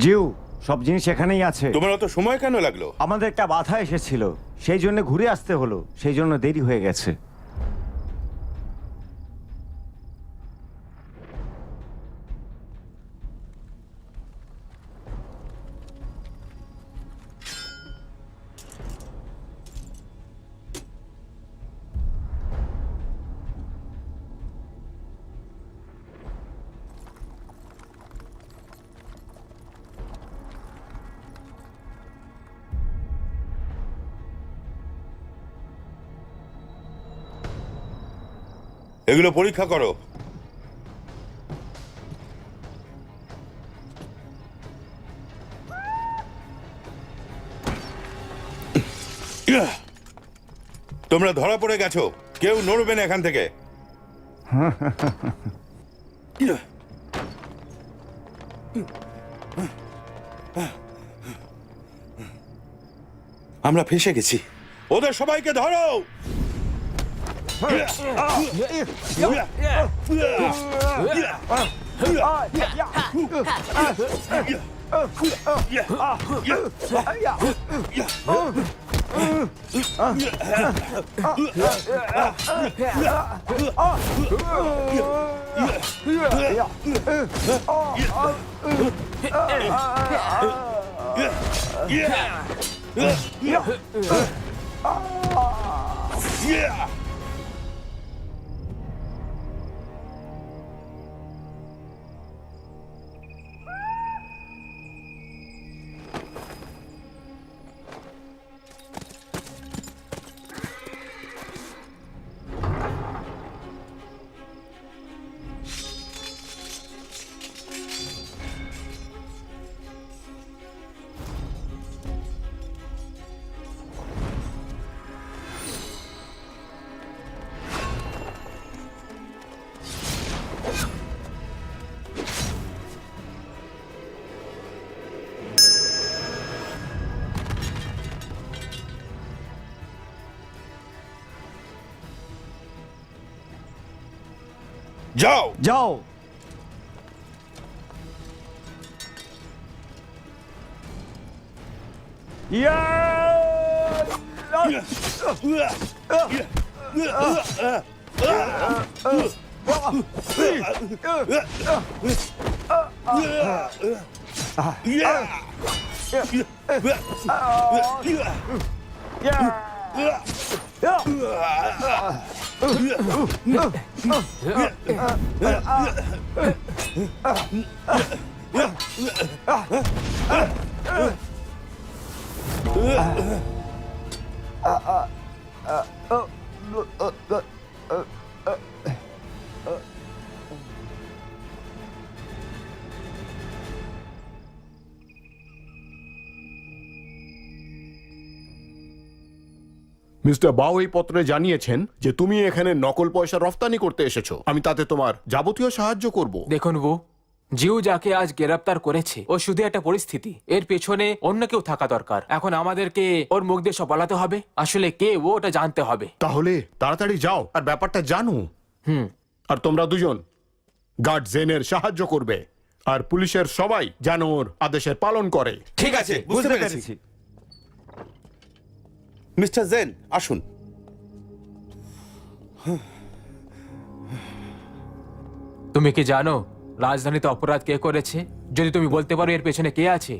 জিউ, সব জিনিস এখানেই আছে। তোমার অত সময় কেন লাগলো? আমাদের একটা বাধা এসেছিল, সেই জন্য ঘুরে আসতে হলো, সেই জন্য দেরি হয়ে গেছে। এগুলো পরীক্ষা করো। তোমরা ধরা পড়ে গেছো, কেউ নড়বে না এখান থেকে। আমরা ফেঁসে গেছি, ওদের সবাইকে ধরো। যাও যাও। মিস্টার বাও এই পত্রে জানিয়েছেন যে তুমি এখানে নকল পয়সা রফতানি করতে এসেছো। আমি তাতে তোমার যাবতীয় সাহায্য করব। দেখুন জিউ যাকে আজ গ্রেপ্তার করেছে ও শুধু একটা পরিস্থিতি, এর পেছনে অন্য কেউ থাকা দরকার। এখন আমাদেরকে ওর মুখ দিয়ে সব বলাতে হবে, আসলে কে ও ওটা জানতে হবে। তাহলে তাড়াতাড়ি যাও আর ব্যাপারটা জানো। আর তোমরা দুজন গার্ড জেনের সাহায্য করবে, আর পুলিশের সবাই যেন ওর আদেশের পালন করে। ঠিক আছে, বুঝতে পেরেছি। মিস্টার জেন, আসুন। তুমি কি জানো রাজধানীতে অপরাধ কে করেছে? যদি তুমি বলতে পারো এর পেছনে কে আছে,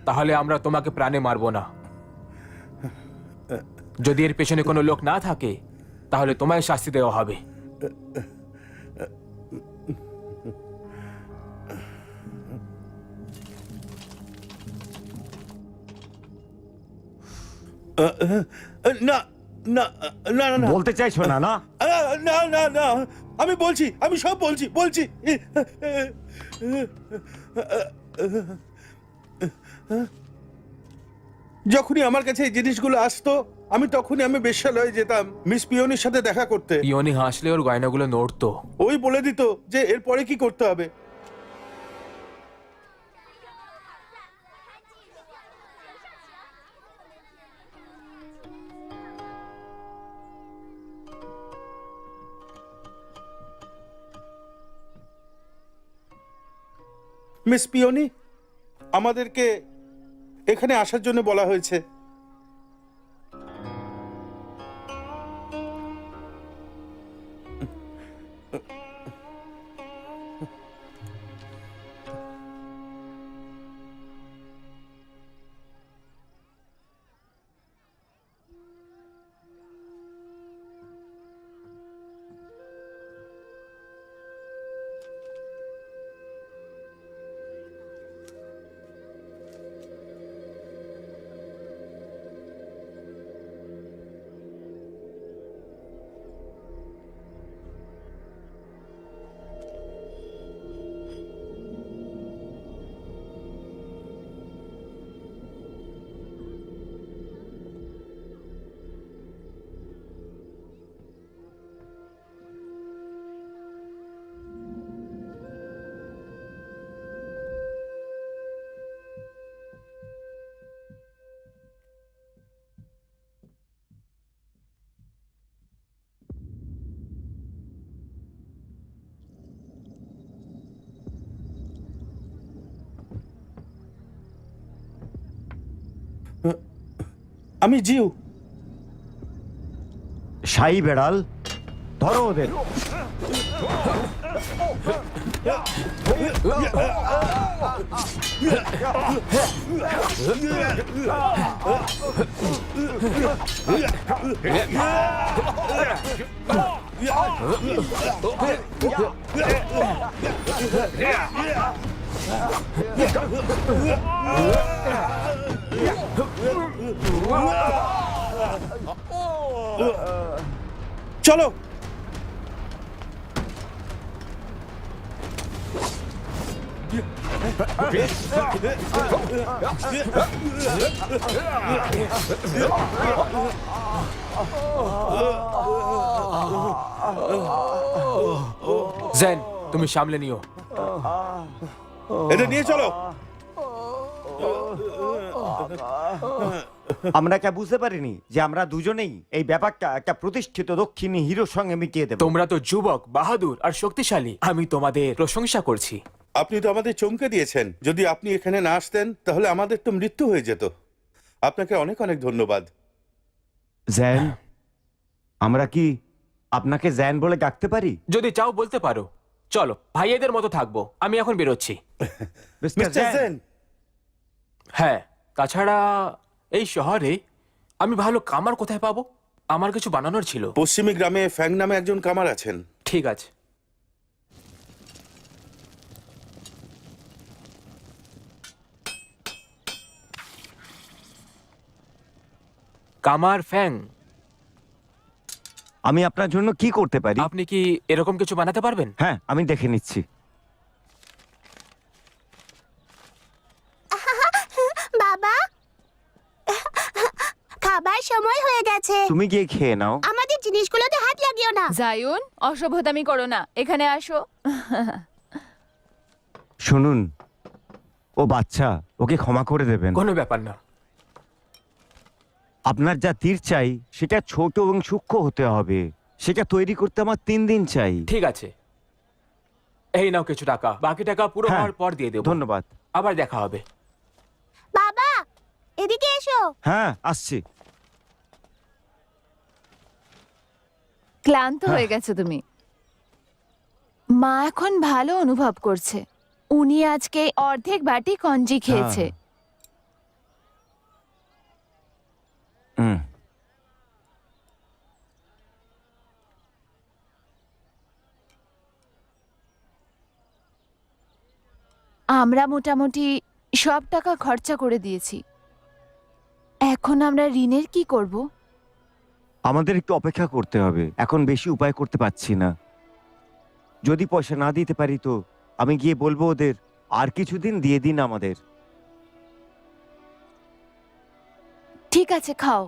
তাহলে আমরা তোমাকে প্রাণে মারবো না। যদি এর পেছনে কোনো লোক না থাকে, তাহলে তোমায় শাস্তি দেওয়া হবে। না না না না, বলতে চাইছো না? না, না না না, আমি বলছি, আমি সব বলছি। যখনই আমার কাছে এই জিনিসগুলো আসতো, আমি তখনই বেশ্যালয়ে যেতাম মিস পিওনির সাথে দেখা করতে। পিওনি হাসলে ওর গয়নাগুলো নড়তো। ওই বলে দিত যে এরপরে কি করতে হবে। মিস পিওনি, আমাদেরকে এখানে আসার জন্য বলা হয়েছে। আমি জিউ। শাই বেড়াল, ধরো ওদের। চলো। জেন, তুমি সামলে নিও। এটা নিয়ে চলো। আমরা কে বুঝতে পারিনি যে আমরা দুজনেই এই ব্যাপারটা একটা প্রতিষ্ঠিত দক্ষিণী হিরোর সঙ্গে মিটিয়ে দেব। তোমরা তো যুবক, বাহাদুর আর শক্তিশালী। আমি তোমাদের প্রশংসা করছি। আপনি তো আমাদের চমকে দিয়েছেন। যদি আপনি এখানে না আসতেন তাহলে আমাদের তো মৃত্যু হয়ে যেত। আপনাকে অনেক অনেক ধন্যবাদ। জ্যান, আমরা কি আপনাকে জ্যান বলে ডাকতে পারি? যদি চাও বলতে পারো। চলো, ভাইয়েদের মতো থাকবো। আমি এখন বেরোচ্ছি। মিস্টার মিস্টার জ্যান, জেন, হ্যাঁ, তাছাড়া এই শহরে আমি ভালো কামার কোথায় পাবো? আমার কিছু বানানোর ছিল। পশ্চিমী গ্রামে ফ্যাং নামে একজন কামার আছেন। ঠিক আছে। কামার ফ্যাং, আমি আপনার জন্য কি করতে পারি? আপনি কি এরকম কিছু বানাতে পারবেন? হ্যাঁ, আমি দেখে নিচ্ছি। বাবা, খাবার সময় হয়ে গেছে। তুমি গিয়ে খেয়ে নাও। আমাদের জিনিসগুলোতে হাত লাগিও না। জায়ুন, অসভ্যতামি করো না, এখানে আসো। শুনুন, ও বাচ্চা, ওকে ক্ষমা করে দেবেন। কোনো ব্যাপার না। আপনার যা তীর চাই সেটা ছোট এবং সূক্ষ্ম হতে হবে। সেটা তৈরি করতে আমার 3 দিন চাই। ঠিক আছে, এই নাও কিছু টাকা। বাকি টাকা পুরো হ্যাঁ, হওয়ার পর দিয়ে দেবো। ধন্যবাদ। আবার দেখা হবে। বাবা, এদিকে এসো। হ্যাঁ, আসছি। ক্লান্ত হ্যাঁ। হয়ে গেছো তুমি। মা এখন ভালো অনুভব করছে। উনি আজকে অর্ধেক বাটি কঞ্জি খেয়েছে। হুম। আমরা মোটামুটি সব টাকা খরচা করে দিয়েছি। এখন আমরা ঋণের কি করব? আমাদের একটু অপেক্ষা করতে হবে। এখন বেশি উপায় করতে পারছি না। যদি পয়সা না দিতে পারি তো আমি গিয়ে বলবো ওদের আর কিছুদিন দিয়ে দিন আমাদের। ঠিক আছে, খাও।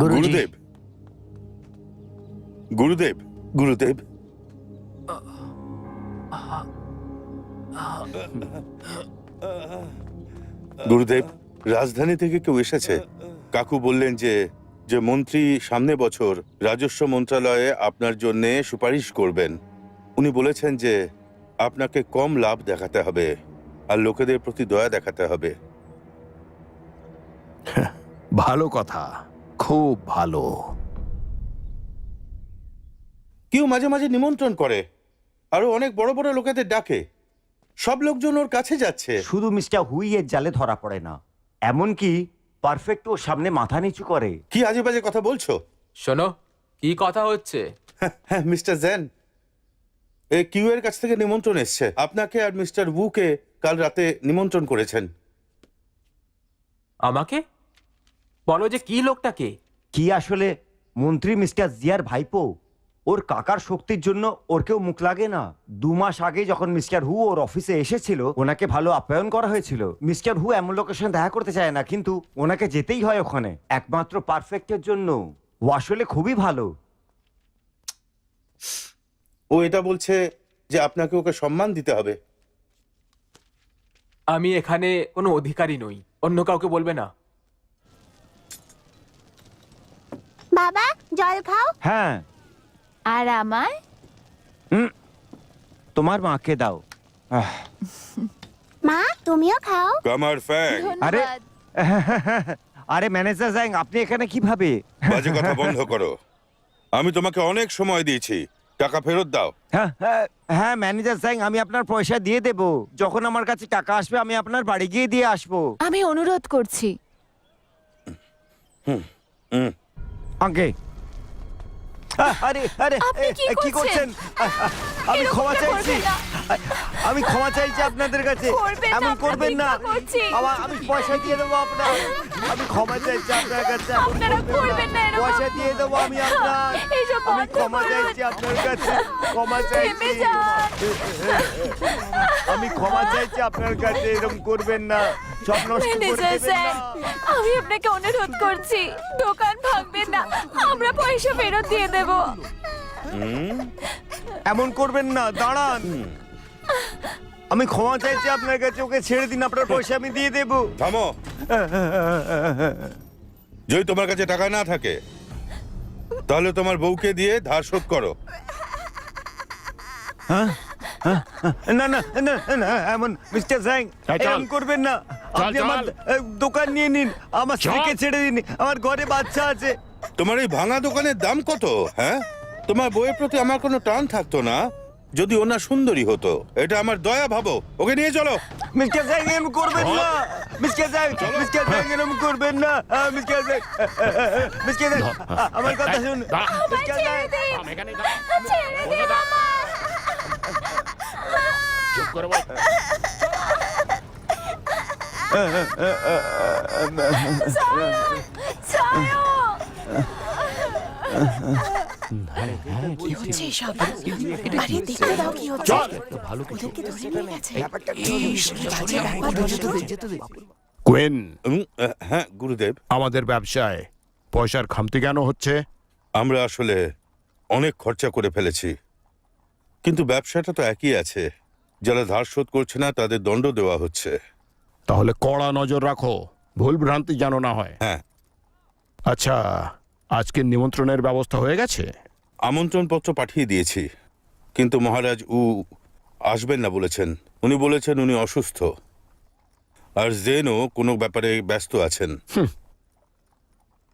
গুরুদেব, গুরুদেব, গুরুদেব। গুরুদেব, রাজধানী থেকে কেউ এসেছে। কাকু বললেন যে যে মন্ত্রী সামনে বছর রাজস্ব মন্ত্রণালয়ে আপনার জন্য সুপারিশ করবেন। উনি বলেছেন যে আপনাকে কম লাভ দেখাতে হবে আর লোকেদের প্রতি দয়া দেখাতে হবে। ভালো কথা, খুব ভালো। কেউ মাঝে মাঝে নিমন্ত্রণ করে, আরো অনেক বড় বড় লোকেদের ডাকে। সব লোকজন ওর কাছে যাচ্ছে। শুধু মিস্টার হুই এর জালে ধরা পড়ে না, এমনকি পারফেক্ট ওর সামনে মাথা নিচু করে। কি আজে বাজে কথা বলছো? শোনো, কি কথা হচ্ছে? হ্যাঁ, মিস্টার জেন, এই কিউ এর কাছ থেকে নিমন্ত্রণ এসছে। আপনাকে আর মিস্টার উকে কাল রাতে নিমন্ত্রণ করেছেন। আমাকে বলো যে কি লোকটাকে? কি আসলে মন্ত্রী মিস্টার জিয়ার ভাইপো। ওর কাকার শক্তির জন্য ওর কেউ মুখ লাগে না। 2 মাস আগে যখন মিস্টার হু ওর অফিসে এসেছিল, ওনাকে ভালো আপ্যায়ন করা হয়েছিল। মিস্টার হু এমন লোকের সঙ্গে দেখা করতে চায় না, কিন্তু ওনাকে যেতেই হয় ওখানে, একমাত্র পারফেক্টের জন্য। ও আসলে খুবই ভালো। ও এটা বলছে যে আপনাকে ওকে সম্মান দিতে হবে। আমি এখানে কোনো অধিকারী নই, অন্য কাউকে বলবে না। বাবা, জল খাও। হ্যাঁ, আর আমায়? তোমার মাকে দাও। মা, তুমিও খাও। কামার ফ্যাং, আরে ধন্যবাদ। আরে ম্যানেজার জাইং, আপনি এখানে কিভাবে? বাজে কথা বন্ধ করো। আমি তোমাকে অনেক সময় দিয়েছি, টাকা ফেরত দাও। হ্যাঁ হ্যাঁ হ্যাঁ ম্যানেজার জাইং, আমি আপনার পয়সা দিয়ে দেব। যখন আমার কাছে টাকা আসবে আমি আপনার বাড়ি গিয়ে দিয়ে আসবো। আমি অনুরোধ করছি। আগে আরে আরে আপনি কি কি করছেন? করছেন? আমি এরকমটা ক্ষমা চাইছি, করবেন না। আমি ক্ষমা চাইছি আপনাদের কাছে। করবেন না, এমন করবেন না। আপনাকে করছি। আমি পয়সা দিয়ে দেবো আপনার। আমি ক্ষমা চাইছি আপনার কাছে। এমন আপনারা করবেন না এরকম। পয়সা দিয়ে দেবো আমি আপনার। এইসব আমি বন্ধ ক্ষমা করুন। চাইছি আপনার কাছে। ক্ষমা চাইছি। থেমে যান। আমি ক্ষমা চাইছি আপনার কাছে। এরকম করবেন না। সব নষ্ট করে ম্যানেজার দেবেন স্যার, না। আমি আপনাকে অনুরোধ করছি, দোকান ভাঙবেন না, আমরা পয়সা ফেরত দিয়ে দেব। এমন করবেন না, দাঁড়ান। আমি ক্ষমা চাইছি আপনার কাছে। ওকে ছেড়ে দিন, আপনার পয়সা আমি দিয়ে দেবো। থামো। যদি তোমার কাছে টাকা না থাকে তাহলে তোমার বউকে দিয়ে ধার শোধ করো। না না না না, এমন মিস্টার স্যাং এই চল। এমন করবেন না। চল, আপনি আমার চল। দোকান নিয়ে নিন, আমার চল। স্ত্রীকে ছেড়ে দিন, আমার ঘরে বাচ্চা আছে। তোমার এই ভাঙা দোকানের দাম কত? হ্যাঁ, তোমার বউয়ের প্রতি আমার কোনো টান থাকতো না যদি ওনা সুন্দরী হতো। এটা আমার দয়া ভাবো। ওকে নিয়ে চলো। মিস্টার স্যাং এরকম করবেন না। মিস্টার স্যাং, মিস্টার স্যাং এরকম করবেন না। মিস্টার স্যাং, মিস্টার স্যাং, আমার কথা শুনুন। মিস্টার স্যাং, ছেড়ে দিন আমায়। চুপ করে বল। ছাড়ো। কি হচ্ছে এসব? আরে দেখতে দাও কি হচ্ছে। চল। ওদেরকে ধরে নিয়ে গেছে। ইস, কি বাজে ব্যাপার, যেতে দে। কোয়েন, হ্যাঁ গুরুদেব, আমাদের ব্যবসায় পয়সার খামতি কেন হচ্ছে? আমরা আসলে অনেক খরচা করে ফেলেছি, কিন্তু ব্যবসাটা তো একই আছে। যারা ধার শোধ করছে না তাদের দণ্ড দেওয়া হচ্ছে। তাহলে কড়া নজর রাখো, ভুল ভ্রান্তি যেন না হয়। হ্যাঁ, আচ্ছা, আজকের নিমন্ত্রণের ব্যবস্থা হয়ে গেছে? আমন্ত্রণ পত্র পাঠিয়ে দিয়েছি, কিন্তু মহারাজ আসবেন না বলেছেন। উনি বলেছেন উনি অসুস্থ, আর জেনও কোনো ব্যাপারে ব্যস্ত আছেন।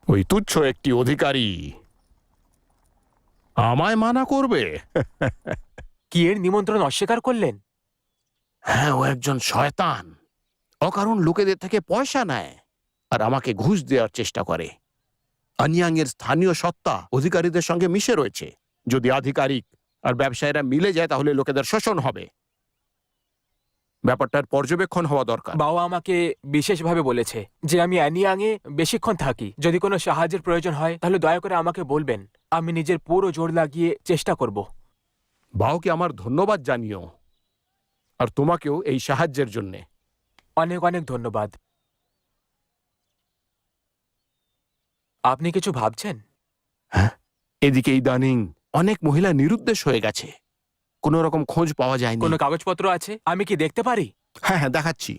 ওই তুচ্ছ একটি অধিকারী আমায় মানা করবে? কি এর নিমন্ত্রণ অস্বীকার করলেন? হ্যাঁ, ও একজন শয়তান। অকারণ লোকেদের থেকে পয়সা নেয় আর আমাকে ঘুষ দেওয়ার চেষ্টা করে। আনিয়াংয়ের স্থানীয় সত্তা অধিকারীদের সঙ্গে মিশে রয়েছে। যদি আধিকারিক আর ব্যবসায়ীরা মিলে যায় তাহলে লোকেদের শোষণ হবে। ব্যাপারটার পর্যবেক্ষণ হওয়া দরকার। বাবা আমাকে বিশেষভাবে বলেছে যে আমি অ্যানিয়াংয়ে বেশিক্ষণ থাকি। যদি কোনো সাহায্যের প্রয়োজন হয় তাহলে দয়া করে আমাকে বলবেন। আমি নিজের পুরো জোর লাগিয়ে চেষ্টা করব। বাওকে আমার ধন্যবাদ জানিও, আর তোমাকেও এই সাহায্যের জন্যে। অনেক অনেক ধন্যবাদ। আপনি কিছু ভাবছেন? এদিকে ইদানিং অনেক মহিলা নিরুদ্দেশ হয়ে গেছে, কোনো রকম খোঁজ পাওয়া যায়নি। কোনো কাগজপত্র আছে? আমি কি দেখতে পারি? হ্যাঁ হ্যাঁ, দেখাচ্ছি।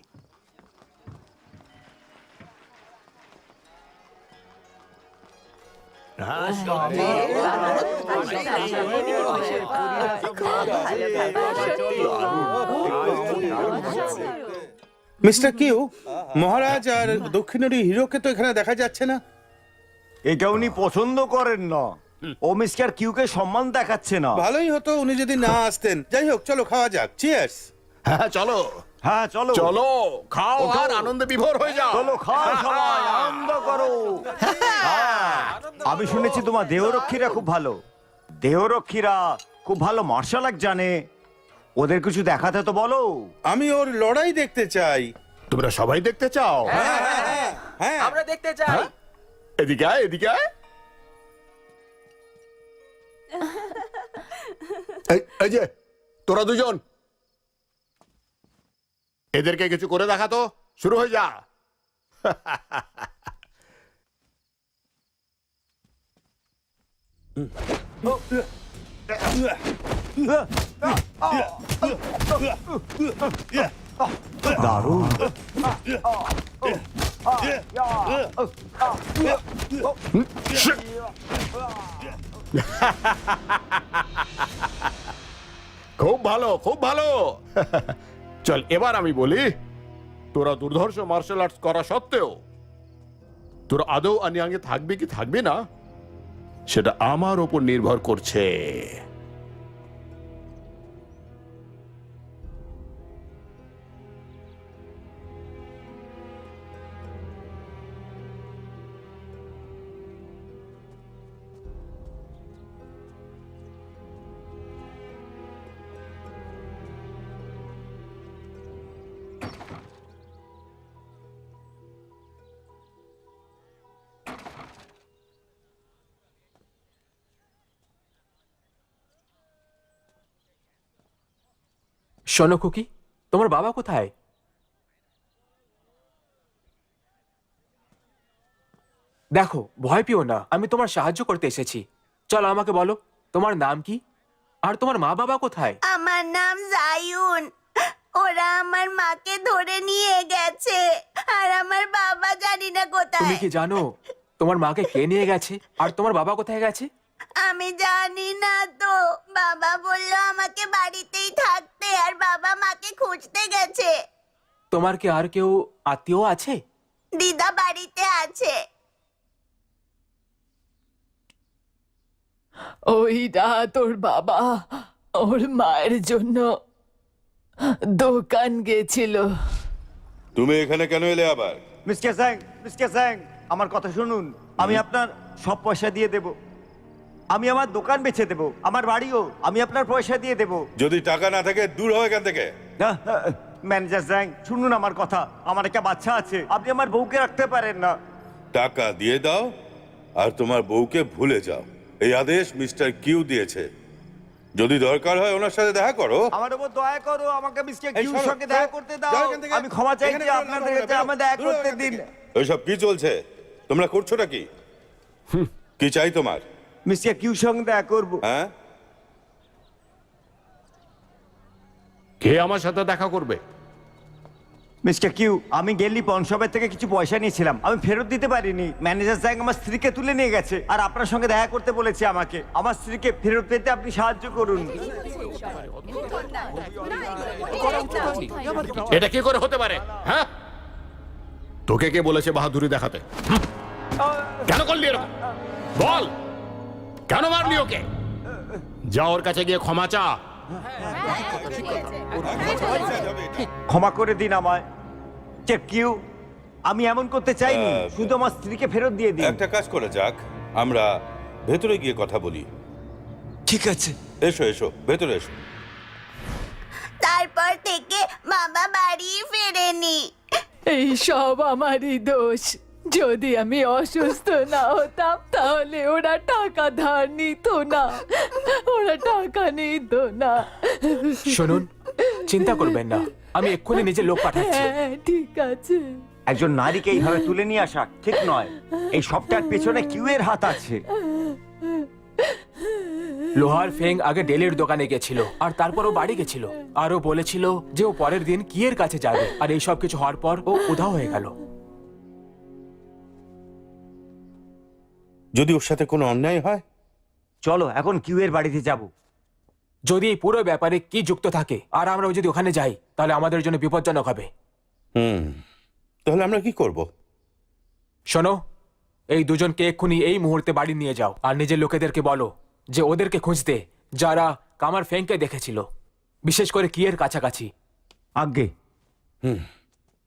মিস্টার কিউ, মহারাজ আর দক্ষিণের হিরোকে তো এখানে দেখা যাচ্ছে না। এটা উনি পছন্দ করেন না। ও মিস্টার কিউকে সম্মান দেখাচ্ছে না। ভালোই হতো উনি যদি না আসতেন। যাই হোক, চলো খাওয়া যাক। চিয়ার্স। হ্যাঁ চলো হ্যাঁ চলো চলো, খাও আর আনন্দে বিভোর হয়ে যাও। চলো খাও সবাই, আনন্দ করো। হ্যাঁ, আমি শুনেছি তোমার দেহরক্ষীরা খুব ভালো। দেহরক্ষীরা খুব ভালো মার্শাল আর্ট জানে। ওদের কিছু দেখাতে তো বলো। আমি ওর লড়াই দেখতে চাই। তোমরা সবাই দেখতে চাও? হ্যাঁ, আমরা দেখতে চাই। এদিকে আয়, এদিকে আয়। এই যে তোরা দুজন, এদেরকে কিছু করে দেখাতো। শুরু হয়ে যা। দারুণ। খুব ভালো, খুব ভালো। চল এবার আমি বলি, তোরা দুর্ধর্ষ মার্শাল আর্টস করা সত্ত্বেও তোরা আদৌ আনিয়াঙ্গে থাকবি কি থাকবি না, সেটা আমার উপর নির্ভর করছে। শোনো খুকি, তোমার বাবা কোথায়? দেখো, ভয় পেও না, আমি তোমার সাহায্য করতে এসেছি। চলো আমাকে বলো, তোমার নাম কি আর তোমার মা বাবা কোথায়? আমার নাম জায়ুন। ওরা আমার মাকে ধরে নিয়ে গেছে, আর আমার বাবা জানি না তুমি কোথায়। কি জানো তোমার মাকে কে নিয়ে গেছে আর তোমার বাবা কোথায় গেছে? আমি জানি না তো। বাবা বললো আমাকে বাড়িতেই থাকতে, আর বাবা মাকে খুঁজতে গেছে। তোমার কি আর কেউ আত্মীয় আছে? দিদা বাড়িতে আছে। ওইটা তোর বাবা ওর মায়ের জন্য দোকান গেছিল। তুমি এখানে কেন এলে আবার? মিস্টার স্যাং, আমার কথা শুনুন। আমি আপনার সব পয়সা দিয়ে দেব। আমি আমার দোকান বেচে দেব, আমার বাড়িও আমি আপনার পয়সা দিয়ে দেব। যদি টাকা না থাকে দূর হয় এখান থেকে। ম্যানেজার স্যাং, শুনুন আমার কথা। আমার একটা বাচ্চা আছে, আপনি আমার বউকে রাখতে পারেন না। টাকা দিয়ে দাও আর তোমার বউকে ভুলে যাও। এই আদেশ মিস্টার কিউ দিয়েছে। যদি দরকার হয় ওনার সাথে দেখা করো। আমার উপর দয়া করো, আমাকে মিস্টার এই কিউর সরো, সঙ্গে দেখা সরো, করতে যাও দাও। এখান থেকে। আমি ক্ষমা চাইছি, এখানে কেন আপনাদের লড়াই কাছে করো? আমার দেখা দূর হও করতে এখান দিন। থেকে। ওইসব কি চলছে? তোমরা করছোটা কি? কি চাই তোমার? মিস্টার কিউর সঙ্গে দেখা করবো। হ্যাঁ, কে আমার সাথে দেখা করবে? মিস্টার কিউ, আমি গেলি পনশপের থেকে কিছু পয়সা নিয়েছিলাম, আমি ফেরত দিতে পারিনি। ম্যানেজার স্যাং আমার স্ত্রীকে তুলে নিয়ে গেছে, আর আপনার সঙ্গে দেখা করতে বলেছে আমাকে। আমার স্ত্রীকে ফেরত পেতে আপনি সাহায্য করুন। এটা কি করে হতে পারে? হ্যাঁ, তোকে কে বলেছে বাহাদুরি দেখাতে? কেন করলি এরকম? বল, কেন মারলি ওকে? যা ওর কাছে গিয়ে ক্ষমা চা। ক্ষমা করে দিন আমায়। মিস্টার কিউ, আমি এমন করতে চাইনি, শুধু আমার স্ত্রীকে ফেরত দিয়ে দিন। একটা কাজ করে যাক, আমরা ভেতরে গিয়ে কথা বলি। ঠিক আছে। এসো এসো, ভেতরে এসো। তারপর থেকে বাবা বাড়ি ফেরেনি। এই সব আমারই দোষ। যদি আমি অসুস্থ না হতাম তাহলে ওরা টাকা ধার নিত না, ওরা টাকা নিত না। শুনুন, চিন্তা করবেন না, আমি এক্ষুনি নিজের লোক পাঠাচ্ছি। হ্যাঁ ঠিক আছে। একজন নারীকে এইভাবে তুলে নিয়ে আসা ঠিক নয়। এই সবটার পেছনে কিউ এর হাত আছে। লোহার ফেং আগে ডেলির দোকানে গেছিল আর তারপর ও বাড়ি গেছিল আর ও বলেছিল যে ও পরের দিন কিয়ের কাছে যাবে, আর এই সব কিছু হওয়ার পর ও উধাও হয়ে গেল। যদি ওর সাথে কোনো অন্যায় হয়? চলো এখন কিউ এর বাড়িতে যাব। যদি এই পুরো ব্যাপারে কি যুক্ত থাকে আর আমরা যদি ওখানে যাই তাহলে আমাদের জন্য বিপজ্জনক হবে। তাহলে আমরা কি করব? শোনো, এই দুজনকে এক্ষুনি এই মুহূর্তে বাড়ি নিয়ে যাও আর নিজের লোকেদেরকে বলো যে ওদেরকে খুঁজতে, যারা কামার ফেংকে দেখেছিল, বিশেষ করে কিয়ের কাছাকাছি। আজ্ঞে।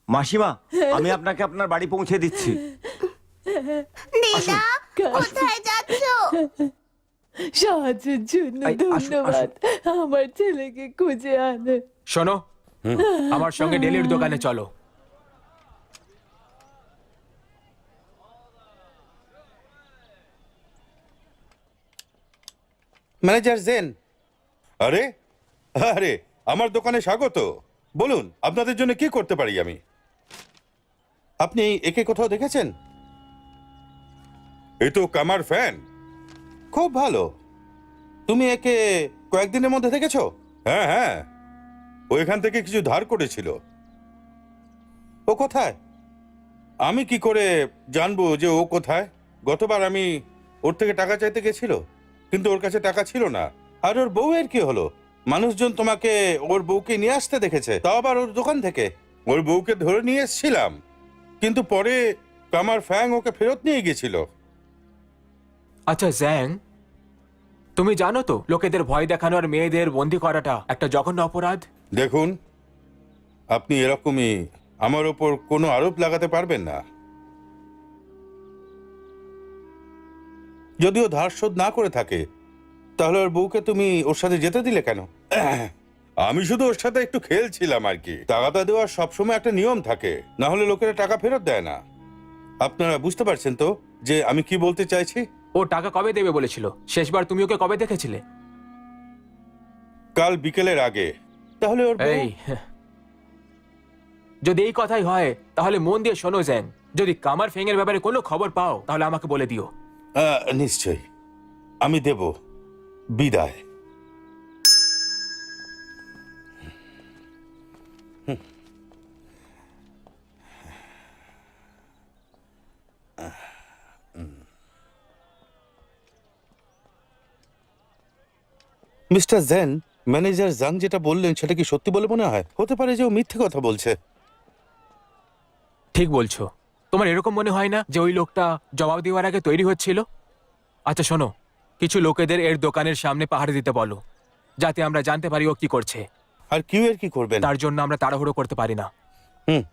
মাসিমা, আমি আপনাকে আপনার বাড়ি পৌঁছে দিচ্ছি। দিদা, কোথায় যাচ্ছো? সাহায্যের জন্য এই, আসুন, ধন্যবাদ। আমার ছেলেকে খুঁজে আনে। শোনো, আমার সঙ্গে ডেলির দোকানে চলো। Manager Jane. আরে আরে, আমার দোকানে স্বাগত। বলুন আপনাদের জন্য কি করতে পারি আমি? আপনি একে কোথাও দেখেছেন? এই তো কামার ফ্যান। খুব ভালো। তুমি একে কয়েকদিনের মধ্যে দেখেছো? হ্যাঁ হ্যাঁ, ও এখান থেকে কিছু ধার করেছিল। ও কোথায়? আমি কি করে জানবো যে ও কোথায়? গতবার আমি ওর থেকে টাকা চাইতে গেছিল, কিন্তু ওর কাছে টাকা ছিল না। আর ওর বউয়ের কি হলো? মানুষজন তোমাকে ওর বউকে নিয়ে আসতে দেখেছে, তাও আবার ওর দোকান থেকে। ওর বউকে ধরে নিয়ে এসেছিলাম, কিন্তু পরে কামার ফ্যাং ওকে ফেরত নিয়ে গেছিল। আচ্ছা জ্যাং, তুমি জানো তো লোকেদের ভয় দেখানো আর মেয়েদের বন্দি করাটা একটা জঘন্য অপরাধ। দেখুন, আপনি এরকমই আমার ওপর কোনো আরোপ লাগাতে পারবেন না। যদিও ধার শোধ না করে থাকে, তাহলে ওর বউকে তুমি ওর সাথে যেতে দিলে কেন? আমি শুধু ওর সাথে একটু খেলছিলাম আর কি। টাকাটা দেওয়ার সবসময় একটা নিয়ম থাকে, না হলে লোকেরা টাকা ফেরত দেয় না। আপনারা বুঝতে পারছেন তো যে আমি কি বলতে চাইছি? ও টাকা কবে দেবে বলেছিল? শেষবার তুমি ওকে কবে দেখেছিলে? কাল বিকেলের আগে। তাহলে ওর বউ- এই, যদি এই কথাই হয় তাহলে মন দিয়ে শোনো জ্যাং, যদি কামার ফেং এর ব্যাপারে কোনো খবর পাও তাহলে আমাকে বলে দিও। নিশ্চয়ই আমি দেব। বিদায়। মিস্টার জেন, ম্যানেজার জাং যেটা বললেন সেটা কি সত্যি বলে মনে হয়? হতে পারে যে ও মিথ্যে কথা বলছে। ঠিক বলছো। তোমার এরকম মনে হয় না যে ওই লোকটা জবাব দেওয়ার আগে তৈরি হচ্ছিল? আচ্ছা শোনো, কিছু লোকেদের এর দোকানের সামনে পাহাড় দিতে বলো, যাতে আমরা জানতে পারি ও কি করছে। আর কিউ এর কি করবেন? তার জন্য আমরা তাড়াহুড়ো করতে পারি না। হুম।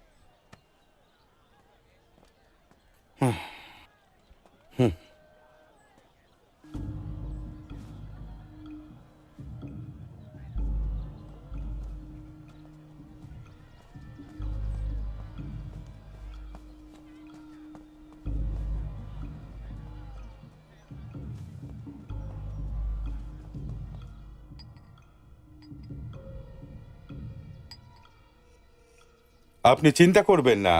আপনি চিন্তা করবেন না,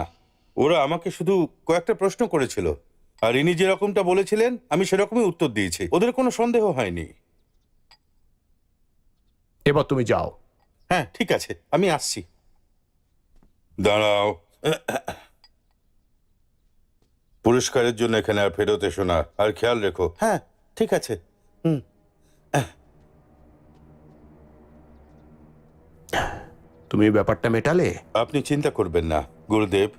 ওরা আমাকে শুধু কয়েকটা প্রশ্ন করেছিল, আর ইনি যেরকমটা বলেছিলেন আমি সেরকমই উত্তর দিয়েছি। ওদের কোনো সন্দেহ হয়নি। এবার তুমি যাও। হ্যাঁ ঠিক আছে, আমি আসছি। দাঁড়াও। পুরস্কারের জন্য এখানে আর ফেরত এসো না, আর খেয়াল রেখো। হ্যাঁ ঠিক আছে। তুমি এই ব্যাপারটা মেটালে? আপনি চিন্তা করবেন না গুরুদেব।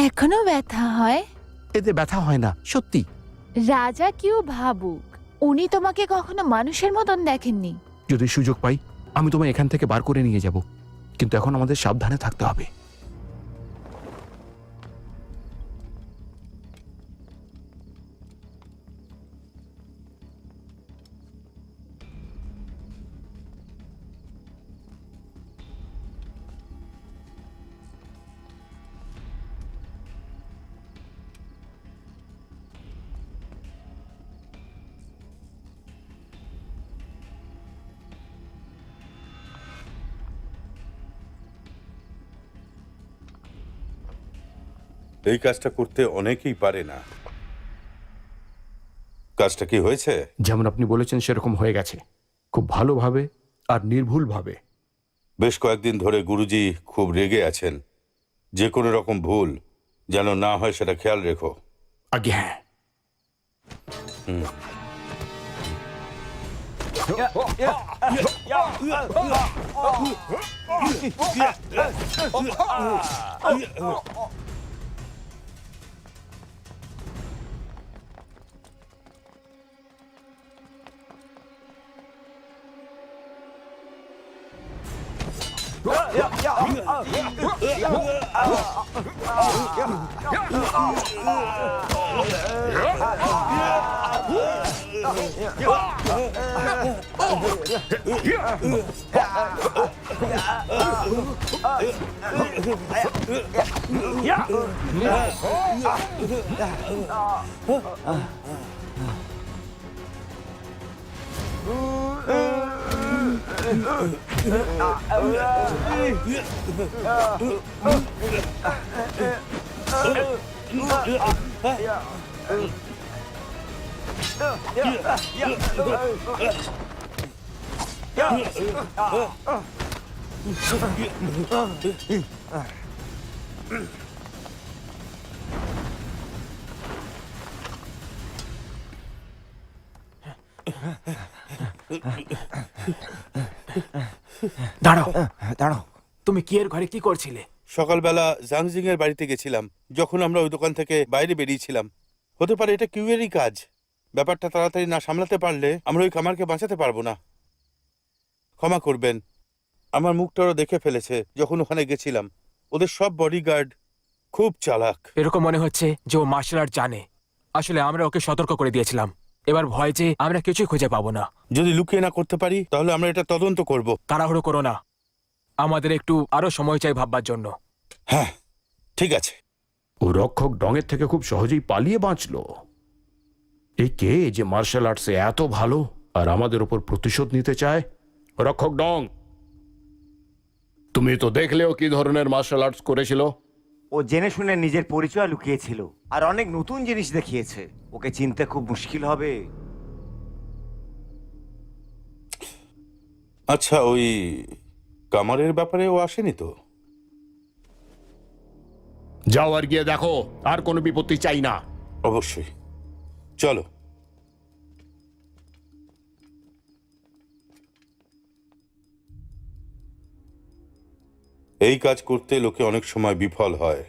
এখনো ব্যথা হয়? এতে ব্যথা হয় না, সত্যি। রাজা কিউ ভাবুক, উনি তোমাকে কখনো মানুষের মতন দেখেননি। যদি সুযোগ পাই আমি তোমায় এখান থেকে বার করে নিয়ে যাব, কিন্তু এখন আমাদের সাবধানে থাকতে হবে। এই কাজটা করতে অনেকেই পারে না। কাজটা কি হয়েছে? যেমন আপনি বলেছেন সেরকম হয়ে গেছে, খুব ভালোভাবে আর নির্ভুলভাবে। বেশ কয়েকদিন ধরে গুরুজি খুব রেগে আছেন। যে কোনো রকম ভুল যেন না হয় সেটা খেয়াল রেখো। আগে হ্যাঁ। দাঁড়াও, দাঁড়াও। তুমি কি এর ঘরে কি করছিলে? সকালবেলা জাংজিং এর বাড়িতে গেছিলাম। যখন আমরা ওই দোকান থেকে বাইরে বেরিয়েছিলাম, হতে পারে এটা কিউয়েরই কাজ। ব্যাপারটা তাড়াতাড়ি না সামলাতে পারলে আমরা ওই কামারকে বাঁচাতে পারবো না। ক্ষমা করবেন, আমার মুখটা ওরা দেখে ফেলেছে যখন ওখানে গেছিলাম। ওদের সব বডিগার্ড খুব চালাক। এরকম মনে হচ্ছে যে ও মার্শাল আর্ট জানে। আসলে আমরা ওকে সতর্ক করে দিয়েছিলাম। এবার ভয় যে আমরা কিছুই খুঁজে পাবো না। যদি লুকিয়ে না করতে পারি তাহলে আমরা এটা তদন্ত করব। তাড়াহুড়ো করো না, আমাদের একটু আরো সময় চাই ভাববার জন্য। হ্যাঁ, ঠিক আছে। ও রক্ষক ডঙের থেকে খুব সহজেই পালিয়ে বাঁচলো। এ কে যে মার্শাল আর্টসে এত ভালো আর আমাদের ওপর প্রতিশোধ নিতে চায়? রক্ষক ডং, তুমি তো দেখলেও কি ধরনের মার্শাল আর্টস করেছিল। ও জেনে শুনে নিজের পরিচয় লুকিয়েছিল আর অনেক নতুন জিনিস দেখিয়েছে। ওকে চিনতে খুব মুশকিল হবে। আচ্ছা, ওই কামারের ব্যাপারে ও আসেনি তো? যাও আর গিয়ে দেখো, আর কোনো বিপত্তি চাই না। অবশ্যই, চলো। এই কাজ করতে লোকে অনেক সময় বিফল হয়।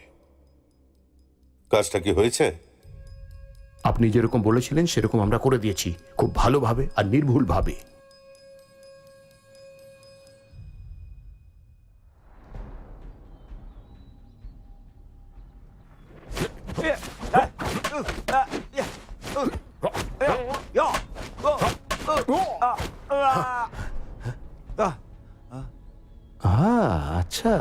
কাজটা কি হয়েছে? আপনি যেরকম বলেছিলেন সেরকম আমরা করে দিয়েছি, খুব ভালোভাবে আর নির্ভুলভাবে। আচ্ছা,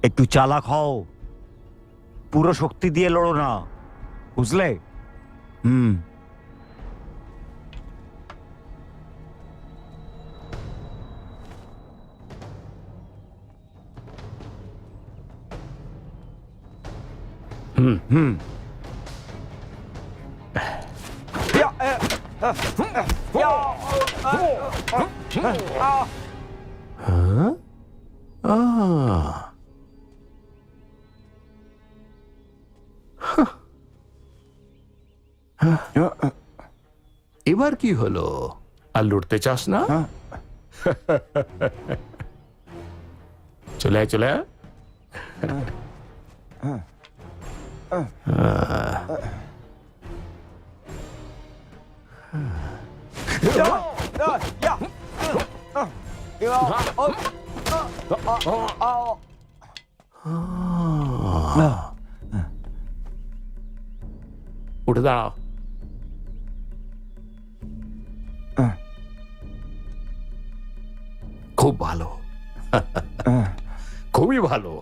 একটু চালাক হও, পুরো শক্তি দিয়ে লড়ো না, বুঝলে? হুম। হুম। এবার কি হলো? আর লড়তে চাস না? চলে আয়, চলে আয়। উঠে দাঁড়াও। খুব ভালো। খুবই ভালো।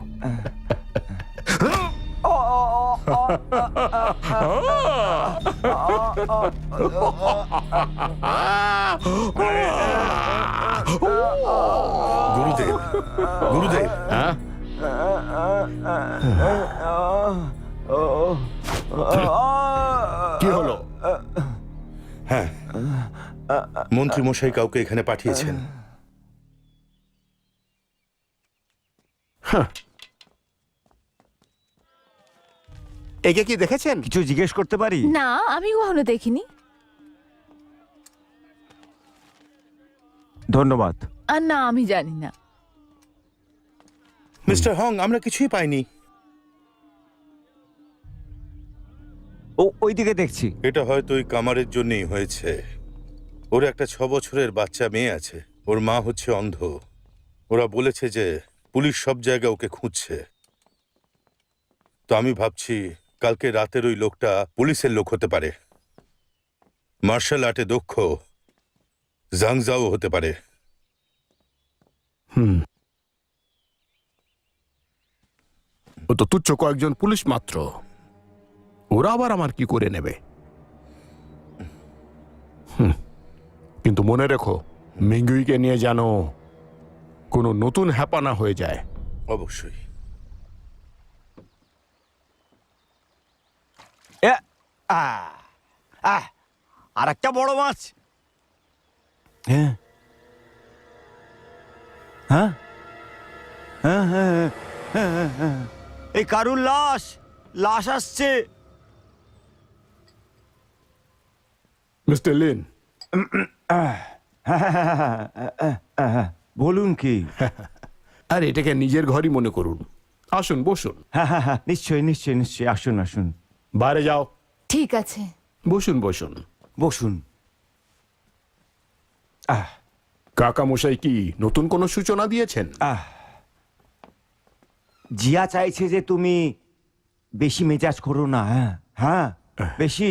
গুরুদেব, গুরুদেব, হ্যাঁ? কি হলো? হ্যাঁ, মন্ত্রী মশাই কাউকে এখানে পাঠিয়েছেন। একে কি দেখেছেন? কিছু জিজ্ঞেস করতে পারি? না, আমি কখনো দেখিনি। ধন্যবাদ। আর না, আমি জানি না। মিস্টার হং, আমরা কিছুই পাইনি। ও ওইদিকে দেখছি। এটা হয়তো ওই কামারের জন্যই হয়েছে। ওর একটা 6 বছরের বাচ্চা মেয়ে আছে, ওর মা হচ্ছে অন্ধ। ওরা বলেছে যে পুলিশ সব জায়গায় ওকে খুঁজছে। তো আমি ভাবছি কালকে রাতের ওই লোকটা পুলিশের লোক হতে পারে, মার্শাল আর্টে দক্ষ জাংজাও হতে পারে। ও তো তুচ্ছ কয়েকজন পুলিশ মাত্র, ওরা আবার আমার কি করে নেবে? কিন্তু মনে রেখো, মিঙ্গুইকে নিয়ে যেন কোনো নতুন হ্যাপা না হয়ে যায়। অবশ্যই। আর একটা বড় মাছ। হ্যাঁ হ্যাঁ হ্যাঁ হ্যাঁ হ্যাঁ হ্যাঁ, এই কারুর লাশ, লাশ আসছে। মিস্টার লিন, বলুন কি? আর এটাকে নিজের ঘরই মনে করুন। আসুন, বসুন। হ্যাঁ হ্যাঁ হ্যাঁ, নিশ্চয়ই নিশ্চয়ই নিশ্চয়ই, আসুন আসুন। বাইরে যাও। ঠিক আছে। বসুন বসুন। বসুন। কাকা মশাই কি নতুন কোনো সূচনা দিয়েছেন? জিয়া চাইছে যে তুমি বেশি মেজাজ করো না। হ্যাঁ হ্যাঁ, বেশি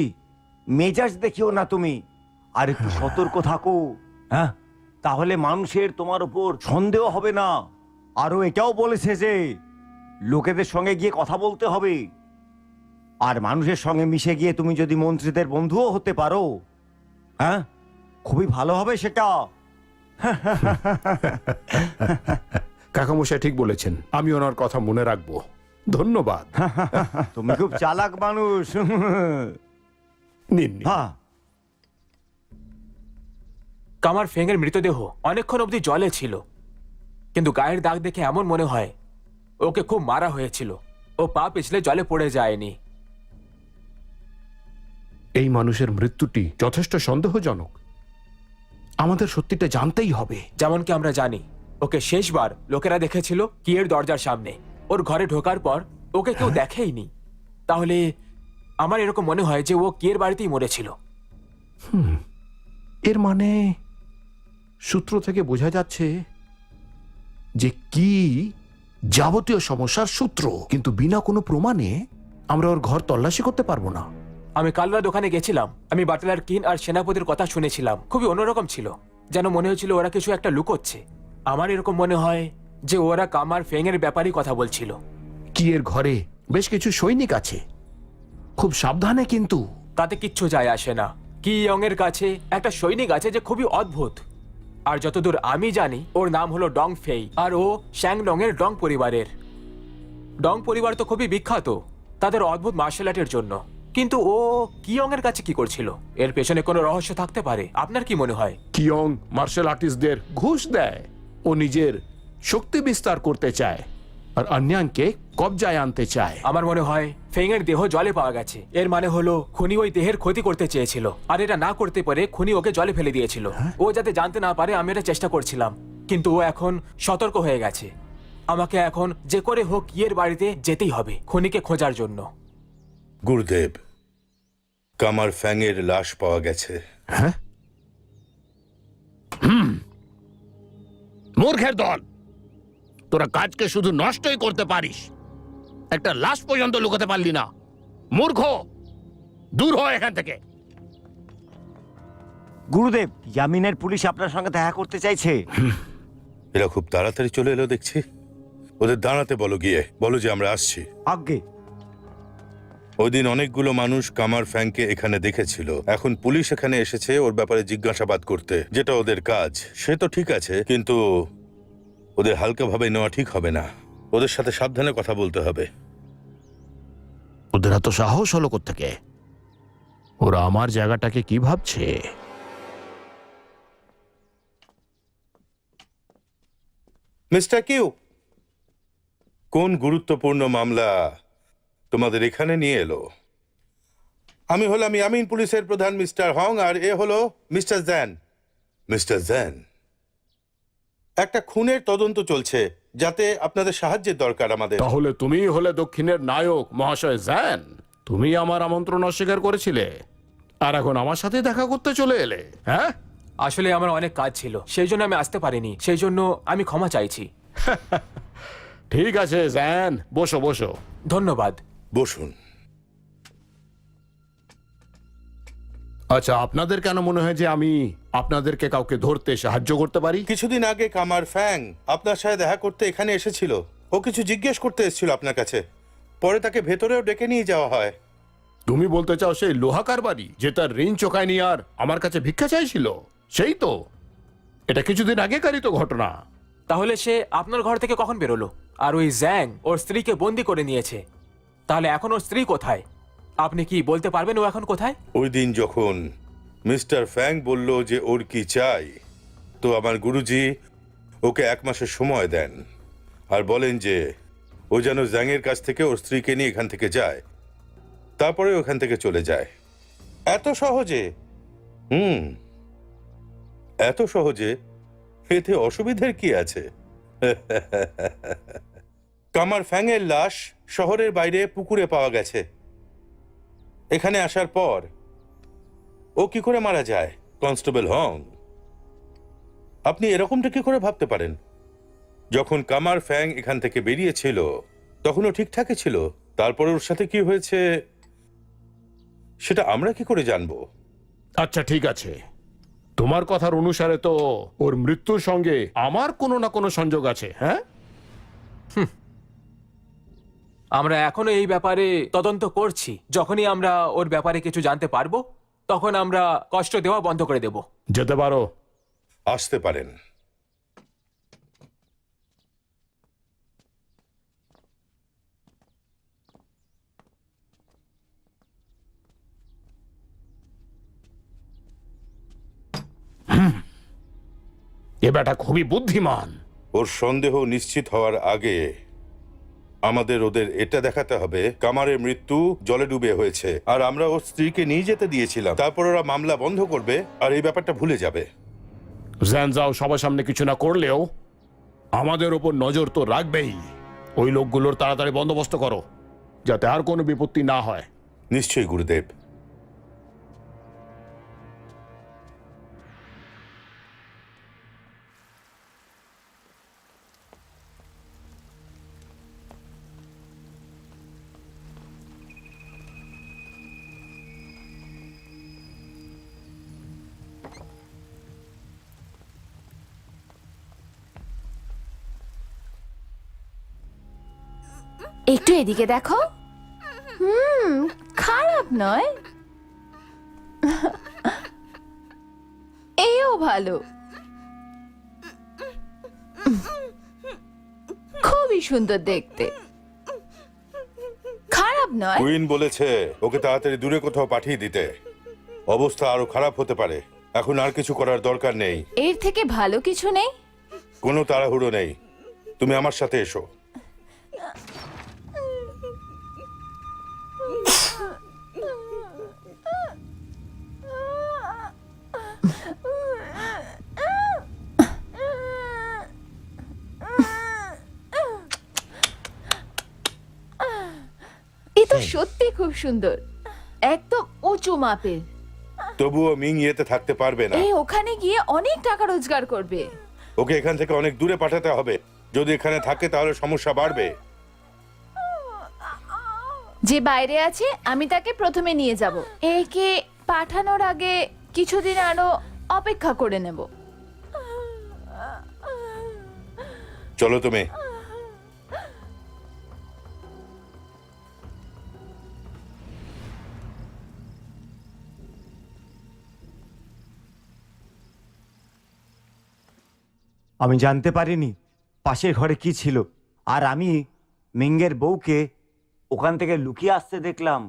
মেজাজ দেখিও না তুমি, আর একটু সতর্ক থাকো। হ্যাঁ, তাহলে মানুষের তোমার উপর সন্দেহ হবে না। আরো এটাও বলেছে যে লোকেদের সঙ্গে গিয়ে কথা বলতে হবে, আর মানুষের সঙ্গে মিশে গিয়ে তুমি যদি মন্ত্রীদের বন্ধুও হতে পারো, হ্যাঁ, খুবই ভালো হবে সেটা। কাকা মশাই ঠিক বলেছেন, আমি ওনার কথা মনে রাখবো। ধন্যবাদ। তুমি খুব চালাক মানুষ। নিন নিন। হ্যাঁ, কামার ফেংয়ের মৃতদেহ অনেকক্ষণ অবধি জলে ছিল, কিন্তু গায়ের দাগ দেখে এমন মনে হয় ওকে খুব মারা হয়েছিল। ও পা পিছলে জলে পড়ে যায়নি। এই মানুষের মৃত্যুটি যথেষ্ট সন্দেহজনক। আমাদের সত্যিটা জানতেই হবে। যেমন কি আমরা জানি ওকে শেষবার লোকেরা দেখেছিল কিয়ের দরজার সামনে। ওর ঘরে ঢোকার পর ওকে কেউ দেখেইনি। তাহলে আমার এরকম মনে হয় যে ও কিয়ের বাড়িতেই মরেছিল। এর মানে সূত্র থেকে বোঝা যাচ্ছে যে কি যাবতীয় সমস্যার সূত্র, কিন্তু বিনা কোনো প্রমাণে আমরা ওর ঘর তল্লাশি করতে পারবো না। আমি কাল রাত ওখানে গেছিলাম। আমি বাটলার কিন আর সেনাপতির কথা শুনেছিলাম। খুবই অন্যরকম ছিল, যেন মনে হয়েছিল ওরা কিছু একটা লুকোচ্ছে। আমার এরকম মনে হয় যে ওরা কামার ফেংয়ের ব্যাপারেই কথা বলছিল। কি এর ঘরে বেশ কিছু সৈনিক আছে, খুব সাবধানে। কিন্তু তাতে কিচ্ছু যায় আসে না। কি ইয়ং এর কাছে একটা সৈনিক আছে যে খুবই অদ্ভুত। আর যতদূর আমি জানি ওর নাম হলো ডং ফেই, আর ও শ্যাংডং এর ডং পরিবারের। ডং পরিবার তো খুবই বিখ্যাত তাদের অদ্ভুত মার্শাল আর্টের জন্য। কিন্তু ও কিয়ং এর কাছে কি করছিল? এর পেছনে কোনো রহস্য থাকতে পারে। আপনার কি মনে হয়? কিয়ং মার্শাল আর্টিস্টদের ঘুষ দেয়। ও নিজের শক্তি বিস্তার করতে চায় আর অন্যাংকে কবজায় আনতে চায়। আমার মনে হয় ফেং এর দেহ জলে পাওয়া গেছে। এর মানে হলো খুনি ওই দেহের ক্ষতি করতে চেয়েছিল, আর এটা না করতে পারে খুনি ওকে জলে ফেলে দিয়েছিল। ও যাতে জানতে না পারে আমি এটা চেষ্টা করছিলাম, কিন্তু ও এখন সতর্ক হয়ে গেছে। আমাকে এখন যে করে হোক ইয়ের বাড়িতে যেতেই হবে খুনিকে খোঁজার জন্য। গুরুদেব, কামার ফ্যাংয়ের লাশ পাওয়া গেছে। হ্যাঁ? মূর্খের দল, তোরা কাজকে শুধু নষ্টই করতে পারিস, একটা লাশ পর্যন্ত লুকাতে পারলি না। মূর্খ, দূর হয় এখান থেকে। গুরুদেব, ইয়ামিনের পুলিশ আপনার সঙ্গে দেখা করতে চাইছে। এরা খুব তাড়াতাড়ি চলে এলো দেখছি। ওদের দাঁড়াতে বলো, গিয়ে বলো যে আমরা আসছি। আজ্ঞে। ওই দিন অনেকগুলো মানুষ কামার ফ্যাংকে এখানে দেখেছিল। এখন পুলিশ এখানে এসেছে ওর ব্যাপারে জিজ্ঞাসাবাদ করতে, যেটা ওদের কাজ। সে তো ঠিক আছে, কিন্তু ওদের হালকাভাবে নেওয়া ঠিক হবে না। ওদের সাথে সাবধানে কথা বলতে হবে। ওদের এত সাহস হলো কোত্থেকে? ওরা আমার জায়গাটাকে কি ভাবছে? মিস্টার কিউ, কোন গুরুত্বপূর্ণ মামলা তোমাদের এখানে নিয়ে এলো? আমি হলাম ইয়ামিন পুলিশের প্রধান মিস্টার হং, আর এ হলো মিস্টার জ্যান। মিস্টার জ্যান, একটা খুনের তদন্ত চলছে, যাতে আপনাদের সাহায্যের দরকার আমাদের। তাহলে তুমি হলে দক্ষিণের নায়ক মহাশয় জ্যান। তুমি আমার আমন্ত্রণ অস্বীকার করেছিলে, আর এখন আমার সাথে দেখা করতে চলে এলে, হ্যাঁ? আসলে আমার অনেক কাজ ছিল, সেই জন্য আমি আসতে পারিনি। সেই জন্য আমি ক্ষমা চাইছি। ঠিক আছে জ্যান, বসো বসো। ধন্যবাদ। বসুন। আচ্ছা, আপনাদের কেন মনে হয় যে আমি আপনাদেরকে কাউকে ধরতে সাহায্য করতে পারি? কিছুদিন আগে কামার ফ্যাং আপনার সাথে দেখা করতে এখানে এসেছিল। ও কিছু জিজ্ঞেস করতে এসেছিল আপনার কাছে। পরে তাকে ভেতরেও ডেকে নিয়ে যাওয়া হয়। তুমি বলতে চাও সেই লোহাকার বাড়ি যে তার ঋণ চোকায়নি আর আমার কাছে ভিক্ষা চাইছিল? সেই তো। এটা কিছুদিন আগেকারই তো ঘটনা। তাহলে সে আপনার ঘর থেকে কখন বেরোলো? আর ওই জ্যাং ওর স্ত্রীকে বন্দি করে নিয়েছে। তাহলে এখন ওর স্ত্রী কোথায়? আপনি কি বলতে পারবেন ও এখন কোথায়? ওই দিন যখন মিস্টার ফ্যাং বলল যে ওর কি চাই, তো আমার গুরুজি ওকে 1 মাসের সময় দেন আর বলেন যে ও যেন জ্যাংয়ের কাছ থেকে ওর স্ত্রীকে নিয়ে এখান থেকে যায়, তারপরে ওখান থেকে চলে যায়। এত সহজে? এত সহজে? এতে অসুবিধার কি আছে? কামার ফ্যাংয়ের লাশ শহরের বাইরে পুকুরে পাওয়া গেছে। এখানে আসার পর ও কি করে মারা যায়? কনস্টেবল হং, আপনি এরকমটা কি করে ভাবতে পারেন? যখন কামার ফ্যাং এখান থেকে বেরিয়েছিল তখন ও ঠিকঠাকই ছিল। তারপর ওর সাথে কি হয়েছে সেটা আমরা কি করে জানবো? আচ্ছা ঠিক আছে, তোমার কথার অনুসারে তো ওর মৃত্যুর সঙ্গে আমার কোনো না কোনো সংযোগ আছে, হ্যাঁ? আমরা এখনো এই ব্যাপারে তদন্ত করছি। যখনই আমরা ওর ব্যাপারে কিছু জানতে পারবো তখন আমরা কষ্ট দেওয়া বন্ধ করে দেব। যেতে পারো। আসতে পারেন। এ বেটা খুবই বুদ্ধিমান। ওর সন্দেহ নিশ্চিত হওয়ার আগে আমাদের ওদের এটা দেখাতে হবে কামারের মৃত্যু জলে ডুবে হয়েছে, আর আমরা ওর স্ত্রীকে নিয়ে যেতে দিয়েছিলাম। তারপর ওরা মামলা বন্ধ করবে আর এই ব্যাপারটা ভুলে যাবে। জ্যান যাও সবার সামনে কিছু না করলেও আমাদের ওপর নজর তো রাখবেই। ওই লোকগুলোর তাড়াতাড়ি বন্দোবস্ত করো যাতে আর কোনো বিপত্তি না হয়। নিশ্চয়ই গুরুদেব। একটু এদিকে দেখো। খারাপ নয়। এও ভালো, খুবই সুন্দর দেখতে। খারাপ নয়। কুইন বলেছে ওকে তাড়াতাড়ি দূরে কোথাও পাঠিয়ে দিতে। অবস্থা আরো খারাপ হতে পারে। এখন আর কিছু করার দরকার নেই। এর থেকে ভালো কিছু নেই। কোনো তাড়াহুড়ো নেই। তুমি আমার সাথে এসো। এ তো সত্যি খুব সুন্দর, একদম উঁচু মাপের। তবুও মিং ইয়েতে থাকতে পারবে না। এ ওখানে গিয়ে অনেক টাকা রোজগার করবে। ওকে এখান থেকে অনেক দূরে পাঠাতে হবে। যদি এখানে থাকে তাহলে সমস্যা বাড়বে। যে বাইরে আছে আমি তাকে প্রথমে নিয়ে যাব। একে পাঠানোর আগে কিছুদিন আরো অপেক্ষা করে নেব। চলো তুমি। আমি জানতে পারিনি পাশের ঘরে কি ছিল, আর আমি মিঙ্গের বউকে ওখান থেকে লুকিয়ে আসতে দেখলাম।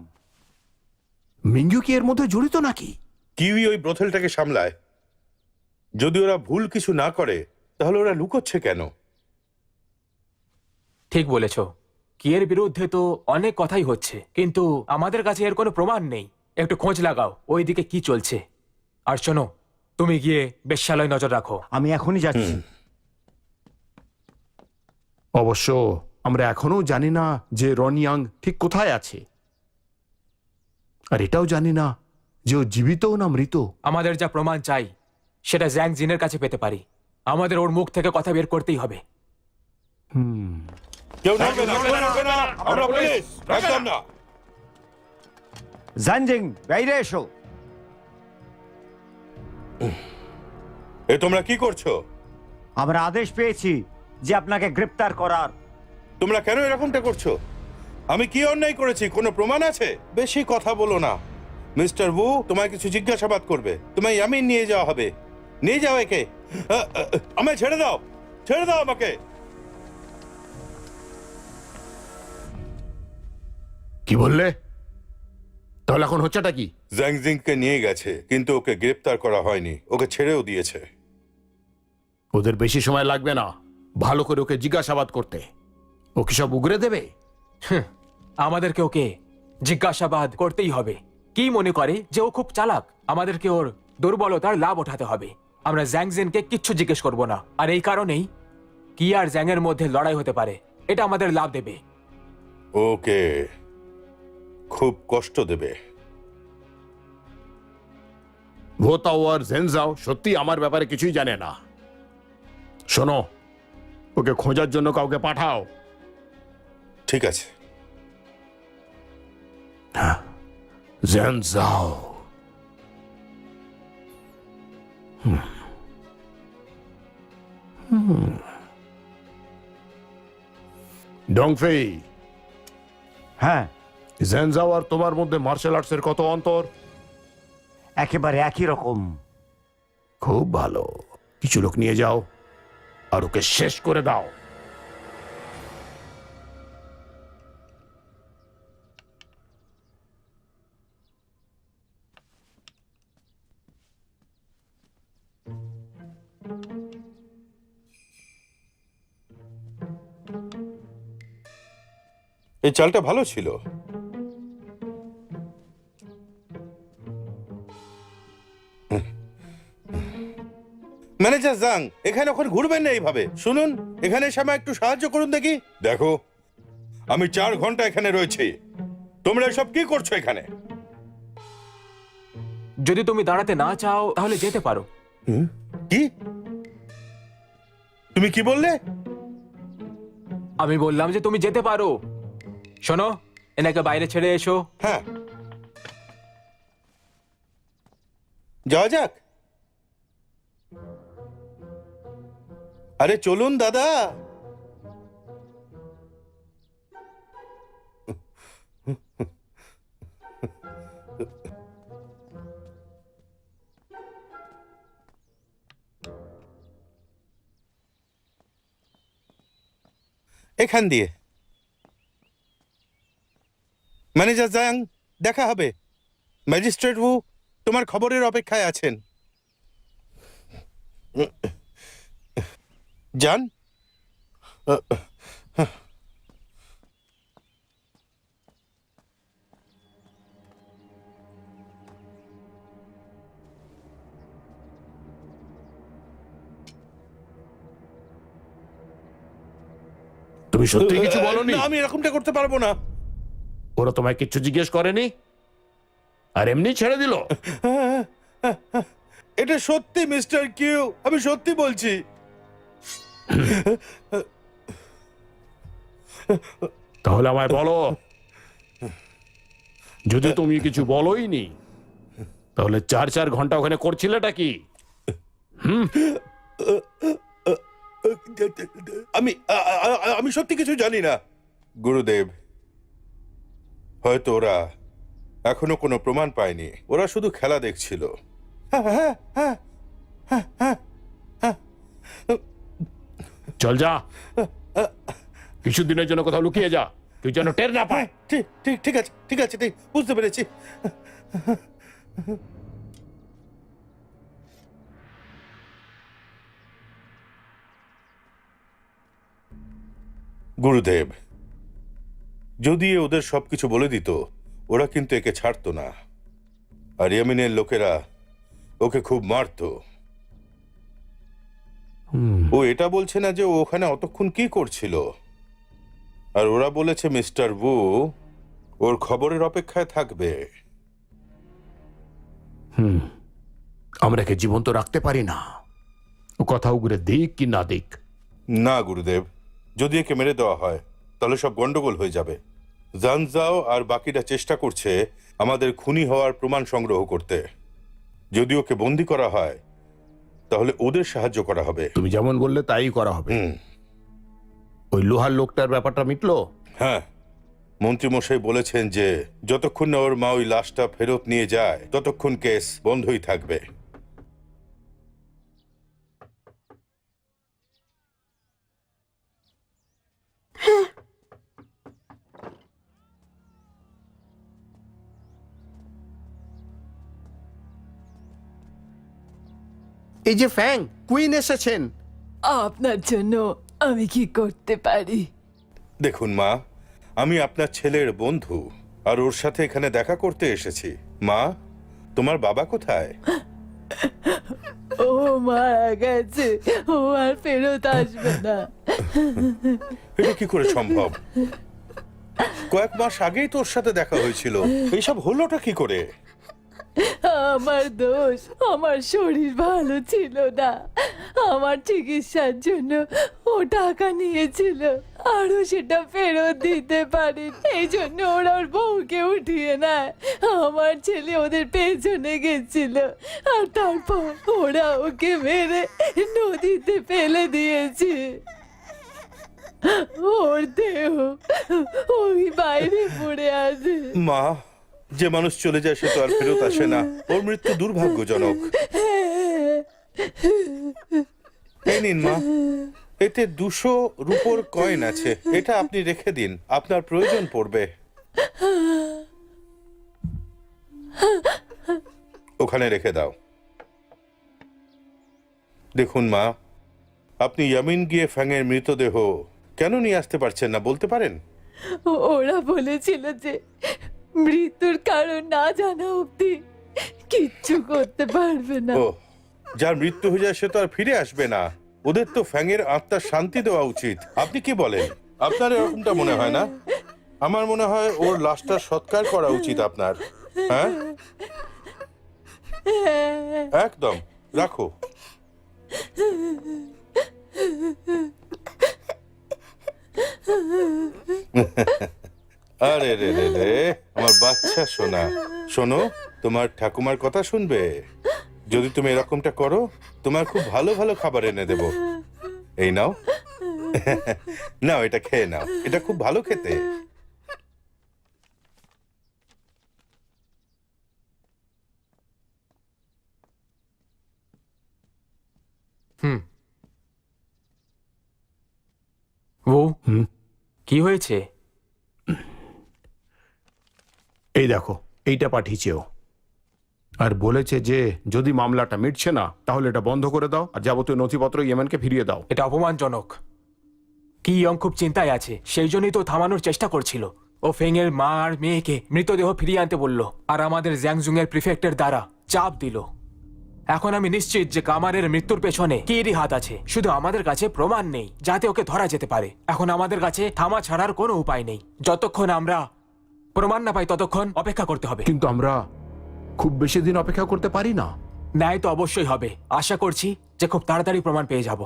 মিঙ্গু কি এর মধ্যে জড়িত নাকি? কিউই ওই ব্রথেলটাকে সামলায়। যদি ওরা ভুল কিছু না করে তাহলে ওরা লুকোচ্ছে কেন? ঠিক বলেছ, কিয়ের বিরুদ্ধে তো অনেক কথাই হচ্ছে, কিন্তু আমাদের কাছে এর কোনো প্রমাণ নেই। একটু খোঁজ লাগাও ওইদিকে কি চলছে। আর শোনো, তুমি গিয়ে বেশ্যালয় নজর রাখো। আমি এখনই যাচ্ছি। অবশ্য আমরা এখনো জানি না যে রনিয়াং ঠিক কোথায় আছে, আর এটাও জানি না যে ও জীবিত না মৃত। আমাদের যা প্রমাণ চাই সেটা জ্যাং জিনের কাছে পেতে পারি। আমাদের ওর মুখ থেকে কথা বের করতেই হবে। কেউ নড়বে না, কেউ নড়বে না। আমরা পুলিশ, একদম না। জানজিং, বাইরে এসো। এ তোমরা কি করছো? আমরা আদেশ পেয়েছি যে আপনাকে গ্রেপ্তার করার। তোমরা কেন এরকমটা করছো? আমি কি অন্যায় করেছি? কোনো প্রমাণ আছে? বেশি কথা বলো না। মিস্টার বু তোমায় কিছু জিজ্ঞাসাবাদ করবে। তোমায় ইয়ামিন নিয়ে যাওয়া হবে। নিয়ে যাও একে। আমায় ছেড়ে দাও, ছেড়ে দাও আমাকে। কি বললে? তাহলে এখন হচ্ছেটা কি? জ্যাংজিংকে নিয়ে গেছে, কিন্তু ওকে গ্রেপ্তার করা হয়নি। ওকে ছেড়েও দিয়েছে। ওদের বেশি সময় লাগবে না ভালো করে ওকে জিজ্ঞাসাবাদ করতে। ও কি সব উগরে দেবে? আমাদেরকে ওকে জিজ্ঞাসাবাদ করতেই হবে। কি মনে করে যে ও খুব চালাক? আমাদেরকে ওর দুর্বলতার লাভ ওঠাতে হবে। আমরা জ্যাং জিনকে কিচ্ছু জিজ্ঞেস করব না, আর এই কারণেই কি আর জ্যাং এর মধ্যে লড়াই হতে পারে। এটা আমাদের লাভ দেবে। ওকে খুব কষ্ট দেবে। ভোতাও আর জেনজাও সত্যি আমার ব্যাপারে কিছুই জানে না। শোনো, ওকে খোঁজার জন্য কাউকে পাঠাও। ঠিক আছে। জেনজাও। ডংফেই, হ্যাঁ, জেনজাও আর তোমার মধ্যে মার্শাল আর্টসের কত অন্তর? একেবারে একই রকম। খুব ভালো। কিছু লোক নিয়ে যাও আর ওকে শেষ করে দাও। এই চালটা ভালো ছিল। ম্যানেজার জাং, এখানে ওখানে ঘুরবেন না এইভাবে। শুনুন, এখানে এসে আমায় একটু সাহায্য করুন দেখি। দেখো, আমি 4 ঘন্টা এখানে রয়েছি। তোমরা এসব কি করছো এখানে? যদি তুমি দাঁড়াতে না চাও তাহলে যেতে পারো। কি? তুমি কি বললে? আমি বললাম যে তুমি যেতে পারো। শোনো, এনাকে বাইরে ছেড়ে এসো। হ্যাঁ, যাওয়া যাক। আরে চলুন দাদা। এখান দিয়ে। ম্যানেজার জাং, দেখা হবে। ম্যাজিস্ট্রেট বু তোমার খবরের অপেক্ষায় আছেন। যান। তুমি সত্যি কিছু বলনি? না, আমি এরকমটা করতে পারবো না। ওরা তোমায় কিচ্ছু জিজ্ঞেস করেনি আর এমনি ছেড়ে দিল? এটা সত্যি মিস্টার কিউ, আমি সত্যি বলছি। তাহলে আমায় বলো, যদি তুমি কিছু বলোই নি তাহলে 4 ঘন্টা ওখানে করছিলেটা কি? আমি সত্যি কিছু জানি না গুরুদেব। হয়তো ওরা এখনো কোনো প্রমাণ পায়নি। ওরা শুধু খেলা দেখছিল। চল যা, কিছুদিনের জন্য কোথাও লুকিয়ে যা, তুই যেন টের না পায়। ঠিক ঠিক ঠিক আছে, ঠিক আছে, ঠিক বুঝতে পেরেছি। গুরুদেব, যদি এ ওদের সবকিছু বলে দিত, ওরা কিন্তু একে ছাড়তো না, আর ইয়ামিনের লোকেরা ওকে খুব মারতো। ও এটা বলছে না যে ও ওখানে অতক্ষণ কি করছিল, আর ওরা বলেছে মিস্টার ভু ওর খবরের অপেক্ষায় থাকবে। আমরা একে জীবন্ত রাখতে পারি না, ও কথা উগরে দিক কি না দিক। না গুরুদেব, যদি একে মেরে দেওয়া হয় তাহলে সব গন্ডগোল হয়ে যাবে। জানজাও আর বাকিরা চেষ্টা করছে আমাদের খুনি হওয়ার প্রমাণ সংগ্রহ করতে। যদি ওকে বন্দি করা হয় তাহলে ওদের সাহায্য করা হবে। তুমি যেমন বললে তাই করা হবে। হুম। ওই লোহার লোকটার ব্যাপারটা মিটলো? হ্যাঁ, মন্ত্রীমশাই বলেছেন যে যতক্ষণ না ওর মা ওই লাশটা ফেরত নিয়ে যায় ততক্ষণ কেস বন্ধই থাকবে। এই যে ফ্যাং, কুইন এসেছেন। আপনার জন্য আমি কি করতে পারি? দেখুন মা, আমি আপনার ছেলের বন্ধু, আর ওর সাথে এখানে দেখা করতে এসেছি। মা, তোমার বাবা কোথায়? ও মারা গেছে, ও আর ফেরত আসবে না। এটা কি করে সম্ভব? কয়েক মাস আগেই তোর সাথে দেখা হয়েছিল, এইসব হলোটা কি করে? আমার দোষ, আমার শরীর ভালো ছিল না, আমার চিকিৎসার জন্য ও টাকা নিয়েছিল, আরো সেটা ফেরত দিতে পারি, এই জন্য ওরা ওর বউকে উঠিয়ে নেয়। আমার ছেলে ওদের পেছনে গেছিল, আর তারপর ওরা ওকে মেরে নদীতে ফেলে দিয়েছে। ওর দেহ ওই বাইরে পড়ে আছে। মা, যে মানুষ চলে যায় সে তো আর ফেরত আসে না, ওর মৃত্যু দুর্ভাগ্যজনক। এই নিন মা, এতে 200 রুপোর কয়েন আছে, এটা আপনি রেখে দিন, আপনার প্রয়োজন পড়বে। ওখানে রেখে দাও। দেখুন মা, আপনি ইয়ামিন গিয়ে ফ্যাংয়ের মৃতদেহ কেন নিয়ে আসতে পারছেন না বলতে পারেন? ওরা বলেছিল যে মৃত্যুর কারণ না জানা অবধি কিচ্ছু করতে পারবে না। ও, যার মৃত্যু হয়ে যায় সে তো আর ফিরে আসবে না, ওদের তো ফ্যাংয়ের আত্মার শান্তি দেওয়া উচিত। আপনি কি বলেন? আপনার এরকমটা মনে হয় না? আমার মনে হয় ওর লাশটা সৎকার করা উচিত আপনার। হ্যাঁ, একদম, রাখো। আরে রে রে রে, আমার বাচ্চা সোনা, শোনো, তোমার ঠাকুমার কথা শুনবে। যদি তুমি এরকমটা করো, তোমার খুব ভালো ভালো খাবার এনে দেব। এই নাও, নাও, এটা খেয়ে নাও, এটা খুব ভালো খেতে। ও হুম। কি হয়েছে? এই দেখো, এইটা পাঠিয়েছে ও, আর বলেছে যে যদি মামলাটা মিটছে না তাহলে এটা বন্ধ করে দাও, আর যাবতীয় নথিপত্র ইয়েমেনকে ফিরিয়ে দাও। এটা অপমানজনক। কি ইয়ং খুব চিন্তায় আছে, সেই জন্যই তো থামানোর চেষ্টা করছিল। ও ফেংয়ের মা আর মেয়েকে মৃতদেহ ফিরিয়ে আনতে বলল, আর আমাদের জ্যাংজুং এর প্রিফেক্টের দ্বারা চাপ দিল। এখন আমি নিশ্চিত যে কামারের মৃত্যুর পেছনে কিরই হাত আছে, শুধু আমাদের কাছে প্রমাণ নেই যাতে ওকে ধরা যেতে পারে। এখন আমাদের কাছে থামা ছাড়ার কোনো উপায় নেই। যতক্ষণ আমরা প্রমাণ না পাই ততক্ষণ অপেক্ষা করতে হবে। কিন্তু আমরা খুব বেশি দিন অপেক্ষা করতে পারি না। ন্যায় তো অবশ্যই হবে, আশা করছি যে খুব তাড়াতাড়ি প্রমাণ পেয়ে যাব।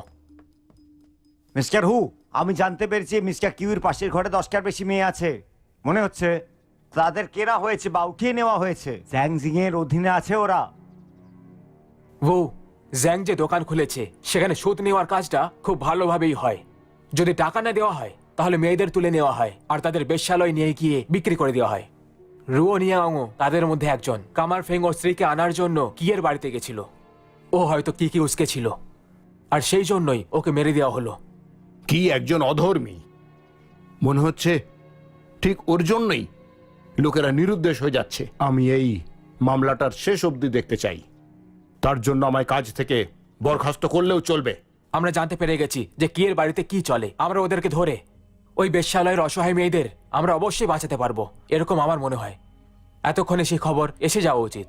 মিস্টার হু, আমি জানতে পেরেছি মিস্টার কিউর পাশের ঘরে 10টার বেশি মেয়ে আছে। মনে হচ্ছে তাদের কেনা হয়েছে বা উঠিয়ে নেওয়া হয়েছে। জ্যাংজিং এর অধীনে আছে ওরা। ও জ্যাং যে দোকান খুলেছে সেখানে সুদ নেওয়ার কাজটা খুব ভালোভাবেই হয়। যদি টাকা না দেওয়া হয় তাহলে মেয়েদের তুলে নেওয়া হয় আর তাদের বেশ্যালয় নিয়ে গিয়ে বিক্রি করে দেওয়া হয়। রুও নিয়াংও তাদের মধ্যে একজন। কামার ফেং ওর স্ত্রীকে আনার জন্য কিয়ের বাড়িতে গেছিল। ও হয়তো কি উসকে ছিল, আর সেই জন্যই ওকে মেরে দেওয়া হলো। কি একজন অধর্মী! মনে হচ্ছে ঠিক ওর জন্যই লোকেরা নিরুদ্দেশ হয়ে যাচ্ছে। আমি এই মামলাটার শেষ অবধি দেখতে চাই। তার জন্য আমায় কাজ থেকে বরখাস্ত করলেও চলবে। আমরা জানতে পেরে গেছি যে কি এর বাড়িতে কি চলে। আমরা ওদেরকে ধরে ওই বেশ্যালয়ের অসহায় মেয়েদের আমরা অবশ্যই বাঁচাতে পারবো, এরকম আমার মনে হয়। এতক্ষণে সেই খবর এসে যাওয়া উচিত।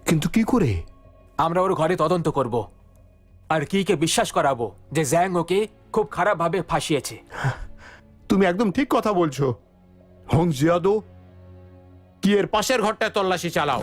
কিন্তু কি করে? আমরা ওর ঘরে তদন্ত করব আর কিকে বিশ্বাস করাবো যে জ্যাং ওকে খুব খারাপভাবে ফাঁসিয়েছে। তুমি একদম ঠিক কথা বলছো। হং জিয়াদো, কি এর পাশের ঘরটায় তল্লাশি চালাও।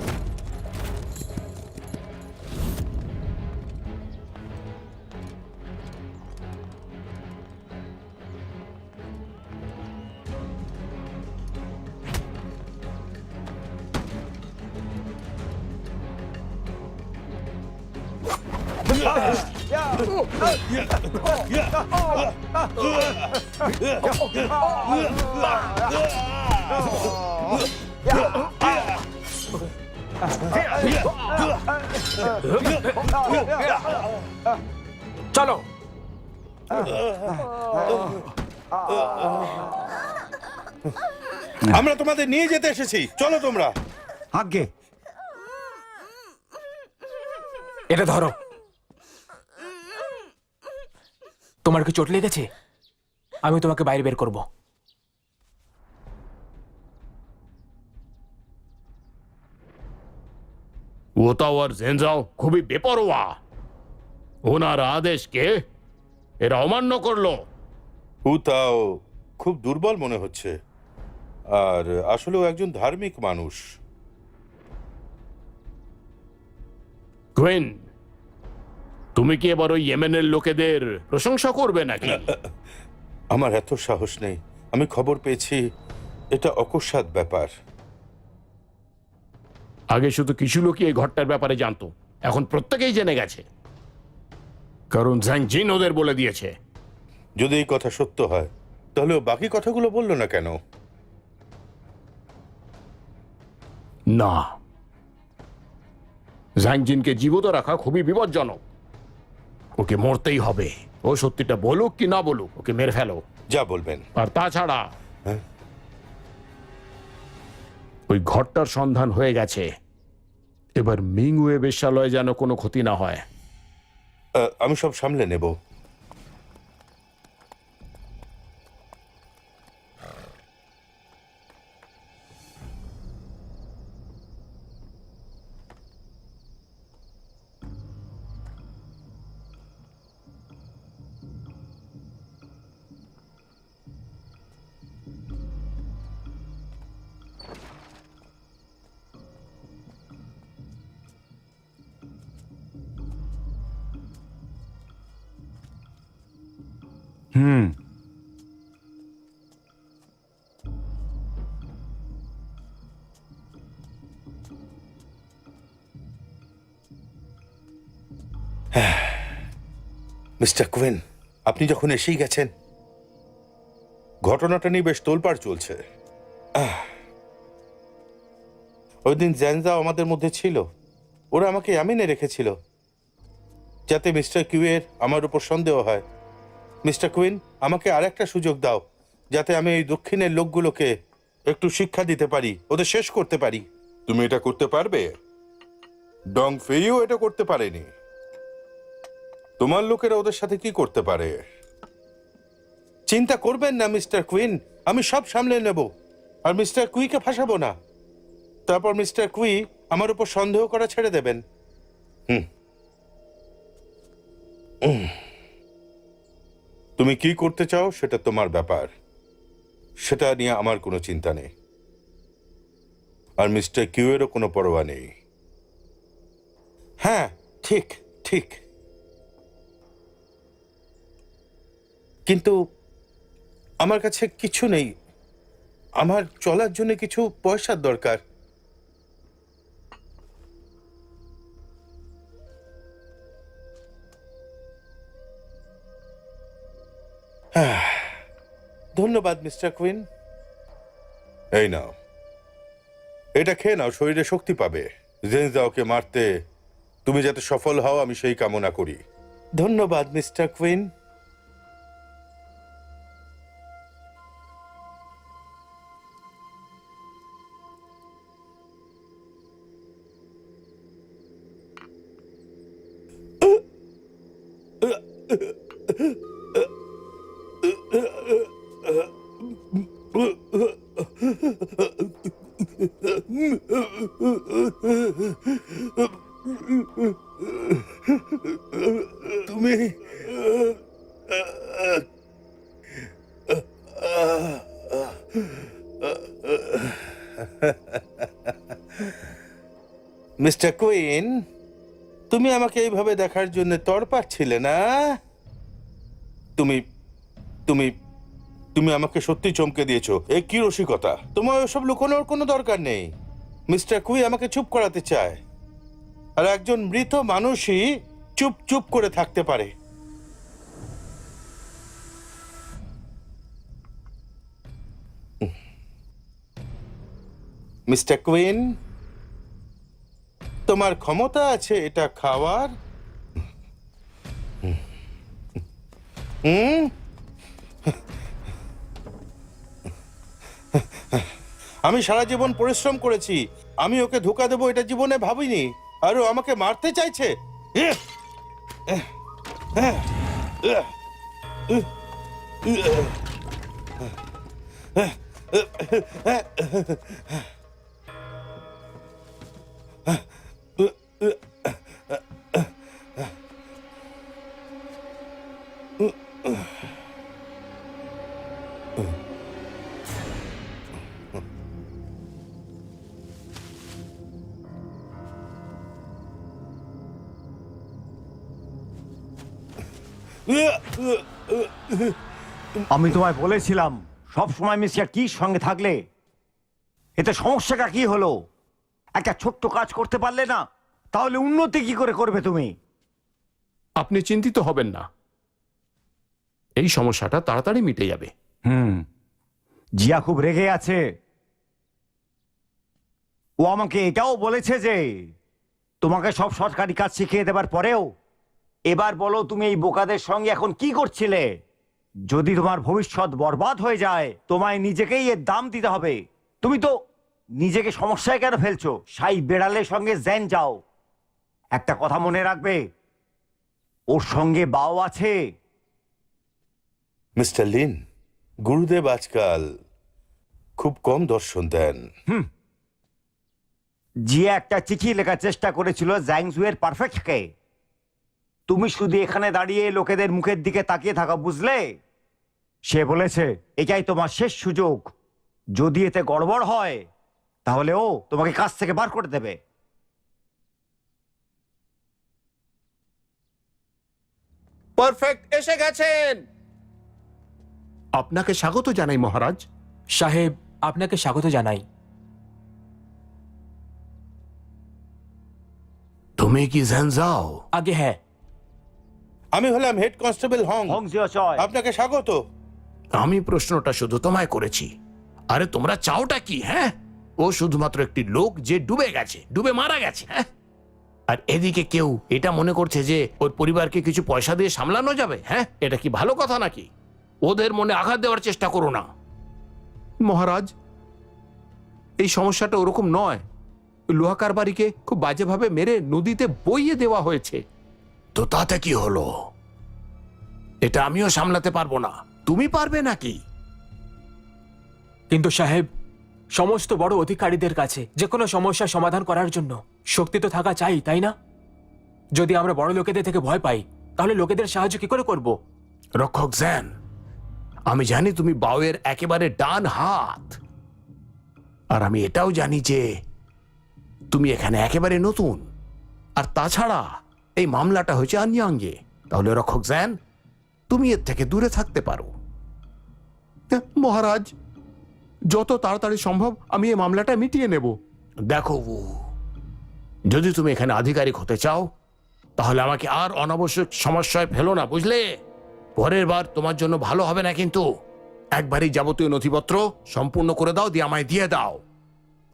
চলো। আমরা তোমাদের নিয়ে যেতে এসেছি, চলো তোমরা। আগে এটা ধরো। তোমার কি চোট লেগেছে? আমি তোমাকে বাইরে বের করব। ওতাও আর জেনজাও খুবই বেপরোয়া। ওনার আদেশকে এরা অমান্য করলো। হুতাও খুব দুর্বল মনে হচ্ছে, আর আসলেও একজন ধার্মিক মানুষ। কুইন, তুমি কি এবার ওই ইয়েমেনের লোকেদের প্রশংসা করবে নাকি? আমার এত সাহস নেই। আমি খবর পেয়েছি এটা অকস্মাৎ ব্যাপার। আগে শুধু কিছু লোকই এই ঘরটার ব্যাপারে জানতো, এখন প্রত্যেকেই জেনে গেছে, কারণ ঝ্যাং জিন ওদের বলে দিয়েছে। যদি এই কথা সত্য হয় তাহলে ও বাকি কথাগুলো বললো না কেন? না, ঝ্যাং জিনকে জীবিত রাখা খুবই বিপজ্জনক। ওকে মরতেই হবে। ও সত্যিটা বলুক কি না বলুক, ওকে মেরে ফেলো। যা বলবেন। আর তাছাড়া হ্যাঁ? ওই ঘরটার সন্ধান হয়ে গেছে। এবার মিংওয়ে বেশ্যালয়ে যেন কোনো ক্ষতি না হয়। আমি সব সামলে নেব। মিস্টার কুইন, আপনি যখন এসেই গেছেন, ঘটনাটা নিয়ে বেশ তোলপাড় চলছে। ওই দিন জ্যানজাও আমাদের মধ্যে ছিল। ওরা আমাকে আমিনে রেখেছিল যাতে মিস্টার কিউয়ের আমার উপর সন্দেহ হয়। মিস্টার কুইন, আমাকে আর একটা সুযোগ দাও যাতে আমি এই দক্ষিণের লোকগুলোকে একটু শিক্ষা দিতে পারি, ওদের শেষ করতে পারি। তুমি এটা করতে পারবে? ডং ফেইও এটা করতে পারেনি। তোমার লোকেরা ওদের সাথে কি করতে পারে? চিন্তা করবেন না মিস্টার কুইন, আমি সব সামলে নেব। আর মিস্টার কুইকে ফাঁসাবো না। তারপর মিস্টার কুই আমার উপর সন্দেহ করা ছেড়ে দেবেন। তুমি কি করতে চাও সেটা তোমার ব্যাপার, সেটা নিয়ে আমার কোনো চিন্তা নেই। আর মিস্টার কিউয়েরও কোনো পরোয়া নেই। হ্যাঁ, ঠিক ঠিক। কিন্তু আমার কাছে কিছু নেই। আমার চলার জন্য কিছু পয়সার দরকার। ধন্যবাদ মিস্টার কুইন। এই নাও, এটা খেয়ে নাও, শরীরে শক্তি পাবে। জেনজাওকে মারতে তুমি যাতে সফল হও আমি সেই কামনা করি। ধন্যবাদ মিস্টার কুইন। তুমি মিস্টার কুইন, তুমি আমাকে এইভাবে দেখার জন্য তড়পাচ্ছিলে না? তুমি তুমি তুমি আমাকে সত্যি চমকে দিয়েছো। এ কি রসিকতা! তোমার ওসব লুকোনোর কোনো দরকার নেই। মিস্টার কুই আমাকে চুপ করাতে চায়, আর একজন মৃত মানুষই চুপ চুপ করে থাকতে পারে। মিস্টার কুইন, তোমার ক্ষমতা আছে এটা খাওয়ার? আমি সারা জীবন পরিশ্রম করেছি, আমি ওকে ধোঁকা দেবো এটা জীবনে ভাবিনি, আর ও আমাকে মারতে চাইছে। আমি তোমায় বলেছিলাম সব সময় মিস্টার কির সঙ্গে থাকলে এতে সমস্যাটা কি হলো? একটা ছোট্ট কাজ করতে পারলে না, তাহলে উন্নতি কি করে করবে তুমি? আপনি চিন্তিত হবেন না, এই সমস্যাটা তাড়াতাড়ি মিটে যাবে। জিয়া খুব রেগে আছে। ও আমাকে এটাও বলেছে যে তোমাকে সব সরকারি কাজ শিখিয়ে দেবার পরেও এবার বলো তুমি এই বোকাদের সঙ্গে এখন কি করছিলে? যদি তোমার ভবিষ্যৎ বরবাদ হয়ে যায় তোমায় নিজেকেই এর দাম দিতে হবে। তুমি তো নিজেকে সমস্যায় কেন ফেলছো? সাই বেড়ালের সঙ্গে জেন যাও। একটা কথা মনে রাখবে, ওর সঙ্গে বাও আছে। মিস্টার লিন, গুরুদেব আজকাল খুব কম দর্শন দেন। জিয়া একটা চিঠি লেখার চেষ্টা করেছিল জ্যাংজুয়ের পারফেক্টকে। তুমি শুধু এখানে দাঁড়িয়ে লোকেদের মুখের দিকে তাকিয়ে থাকা, বুঝলে? সে বলেছে এটাই তোমার শেষ সুযোগ। যদি এতে গড়বড় হয় তাহলে ও তোমাকে কাজ থেকে বার করে দেবে। পারফেক্ট এসে গেছেন। আপনাকে স্বাগত জানাই মহারাজ। সাহেব, আপনাকে স্বাগত জানাই। তুমি কি জেন যাও? আগে হ্যাঁ। আমি হলাম head constable Hong. Hong Jio চয়। আপনাকে স্বাগত। আমি প্রশ্নটা শুধু তোমায় করেছি। আরে তোমরা চাওটা কি? হ্যাঁ, ও শুধুমাত্র একটি লোক যে ডুবে গেছে, ডুবে মারা গেছে। হ্যাঁ, আর এদিকে কেউ এটা মনে করছে যে ওর পরিবারকে কিছু পয়সা দিয়ে সামলানো যাবে। হ্যাঁ, এটা কি ভালো কথা নাকি? ওদের মনে আঘাত দেওয়ার চেষ্টা করো না মহারাজ। এই সমস্যাটা ওরকম নয়। লোহা কারবারিকে খুব বাজেভাবে মেরে নদীতে বইয়ে দেওয়া হয়েছে। তো তাতে কি হলো? এটা আমিও সামলাতে পারবো না, তুমি পারবে নাকি? কিন্তু সাহেব, সমস্ত বড় অধিকারীদের কাছে যে কোনো সমস্যার সমাধান করার জন্য শক্তি তো থাকা চাই, তাই না? যদি আমরা বড় লোকেদের থেকে ভয় পাই তাহলে লোকেদের সাহায্য কি করে করব? রক্ষক জ্যান, আমি জানি তুমি বাউয়ের একেবারে ডান হাত, আর আমি এটাও জানি যে তুমি এখানে একেবারে নতুন। আর তাছাড়া এই মামলাটা হয়েছে আনয়াঙ্গে। তাহলে রক্ষক জ্যান, তুমি এর থেকে দূরে থাকতে পারো। মহারাজ, যত তাড়াতাড়ি সম্ভব আমি এই মামলাটা মিটিয়ে নেব। দেখো, যদি তুমি এখানে আধিকারিক হতে চাও তাহলে আমাকে আর অনাবশ্যক সমস্যায় ফেলো না, বুঝলে? পরের বার তোমার জন্য ভালো হবে না। কিন্তু একবারই যাবতীয় নথিপত্র সম্পূর্ণ করে দাও, দিয়ে আমায় দিয়ে দাও।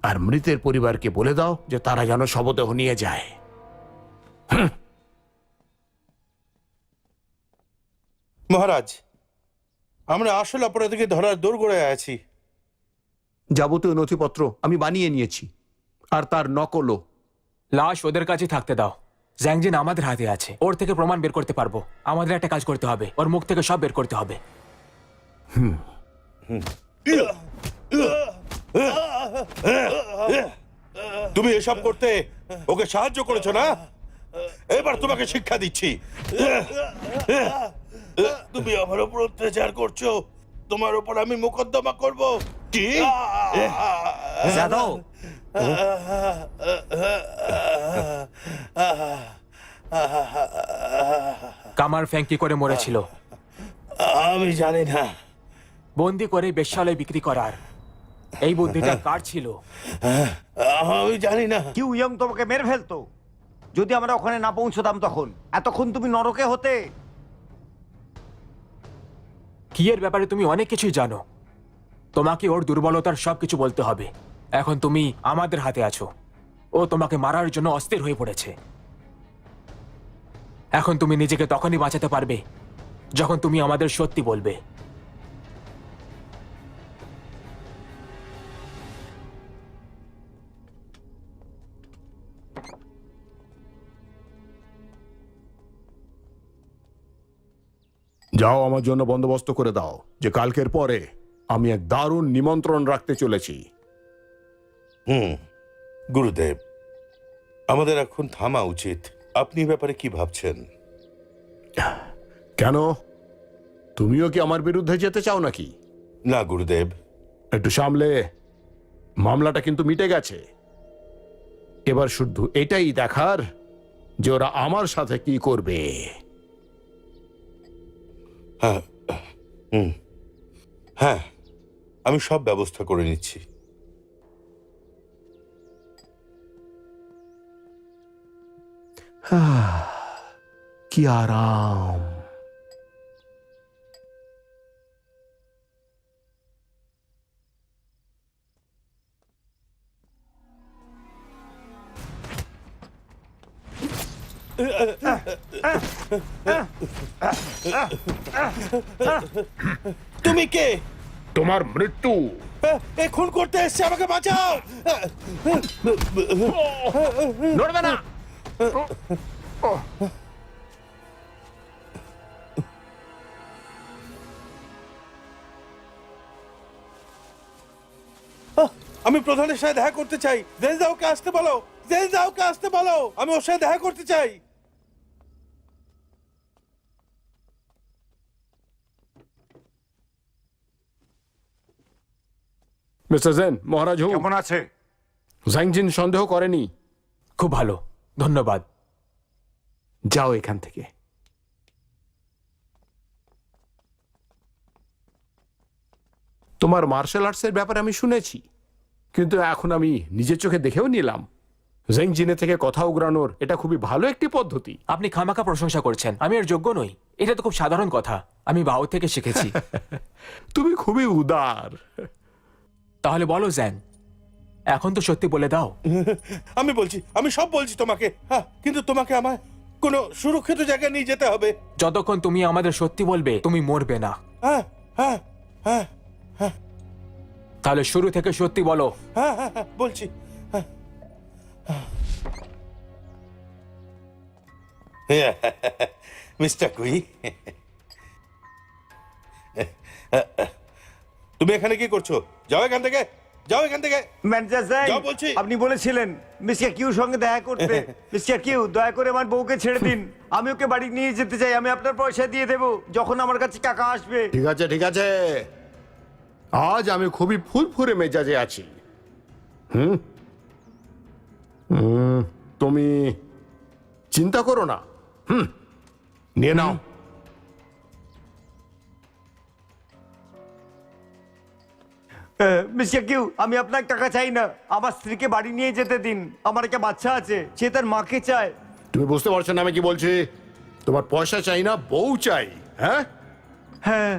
আর মৃতের পরিবারকে বলে দাও যে তারা যেন শবদেহ নিয়ে যায়। মহারাজ, আমরা আসল অপরাধীকে ধরার দোরগোড়ায় আছি। যাবতীয় নথিপত্র আমি বানিয়ে নিয়েছি, আর তার নকলও। লাশ ওদের কাছে থাকতে দাও। জ্যাংজিন আমাদের হাতে আছে, ওর থেকে প্রমাণ বের করতে পারবো। আমাদের একটা কাজ করতে হবে, ওর মুখ থেকে সব বের করতে হবে। তুমি এসব করতে ওকে সাহায্য করেছো না? এবার তোমাকে শিক্ষা দিচ্ছি। তুমি আমার উপর অত্যাচার করছো, তোমার উপর আমি মোকদ্দমা করব। কি? যাদব, কামার ফ্যাং কি করে মরেছিল? আমি জানি না। বন্দি করে বেশ্যালয় বিক্রি করার এই বুদ্ধিটা কার ছিল? আমি জানি না। কিউ ইয়ং তোমাকে মেরে ফেলতো যদি আমরা ওখানে না পৌঁছতাম। তখন এতক্ষণ তুমি নরকে হতে। কি এর ব্যাপারে তুমি অনেক কিছুই জানো। তোমাকে ওর দুর্বলতার সবকিছু বলতে হবে। এখন তুমি আমাদের হাতে আছো, ও তোমাকে মারার জন্য অস্থির হয়ে পড়েছে। এখন তুমি নিজেকে তখনই বাঁচাতে পারবে যখন তুমি আমাদের সত্যি বলবে। যাও, আমার জন্য বন্দোবস্ত করে দাও যে কালকের পরে আমি এক দারুণ নিমন্ত্রণ রাখতে চলেছি। গুরুদেব, আমাদের এখন থামা উচিত। আপনি এ ব্যাপারে কি ভাবছেন? কেন, তুমিও কি আমার বিরুদ্ধে যেতে চাও নাকি? না গুরুদেব। একটু সামলে, মামলাটা কিন্তু মিটে গেছে। এবার শুধু এটাই দেখার যে ওরা আমার সাথে কি করবে। হ্যাঁ, আমি সব ব্যবস্থা করে নিচ্ছি। কি আরাম। তুমি কে? তোমার মৃত্যু। এ খুন করতে এসছে, আমাকে বাঁচাও। নড়বে না। আমি প্রধানের সাথে দেখা করতে চাই। জেলজাওকে আসতে বলো, জেলজাওকে আসতে বলো, আমি ওর সাথে দেখা করতে চাই। মিস্টার জেন, মহারাজ হু কেমন আছে? জ্যাংজিন সন্দেহ করেনি। খুব ভালো, ধন্যবাদ। যাও এখান থেকে। তোমার মার্শাল আর্টসের ব্যাপারে আমি শুনেছি, কিন্তু এখন আমি নিজের চোখে দেখেও নিলাম জ্যাংজিনে থেকে কথা উগরানোর এটা খুবই ভালো একটি পদ্ধতি। আপনি খামাখা প্রশংসা করছেন, আমি এর যোগ্য নই। এটা তো খুব সাধারণ কথা, আমি বাউ থেকে শিখেছি। তুমি খুবই উদার। তাহলে বলো জ্যাং, এখন তো সত্যি বলে দাও। আমি বলছি, আমি সব বলছি তোমাকে। হ্যাঁ, কিন্তু তোমাকে আমায় কোনো সুরক্ষিত জায়গায় নিয়ে যেতে হবে। যতক্ষণ তুমি আমাদের সত্যি বলবে তুমি মরবে না। হ্যাঁ হ্যাঁ হ্যাঁ তাহলে শুরু থেকে সত্যি বলো। হ্যাঁ হ্যাঁ হ্যাঁ, বলছি। মিস্টার কুই, তুমি এখানে কি করছো? যাও এখান থেকে, যাও এখান থেকে। ম্যানেজার স্যার, যাও বলছি। আপনি বলেছিলেন মিস্টার কিউর সঙ্গে দেখা করতে। মিস্টার কিউ, দয়া করে আমার বউকে ছেড়ে দিন। আমি ওকে বাড়ি নিয়ে যেতে চাই। আমি আপনার পয়সা দিয়ে দেবো যখন আমার কাছে টাকা আসবে। ঠিক আছে, ঠিক আছে, আজ আমি খুবই ফুরফুরে মেজাজে আছি। তুমি চিন্তা করো না। নিয়ে নাও। মিস্টার কিউ, আমি আপনার টাকা চাই না। আমার স্ত্রীকে বাড়ি নিয়ে যেতে দিন। আমার একটা বাচ্চা আছে, সে তার মাকে চায়। তুমি বুঝতে পারছো না আমি কি বলছি? তোমার পয়সা চাই না, বউ চাই। হ্যাঁ হ্যাঁ।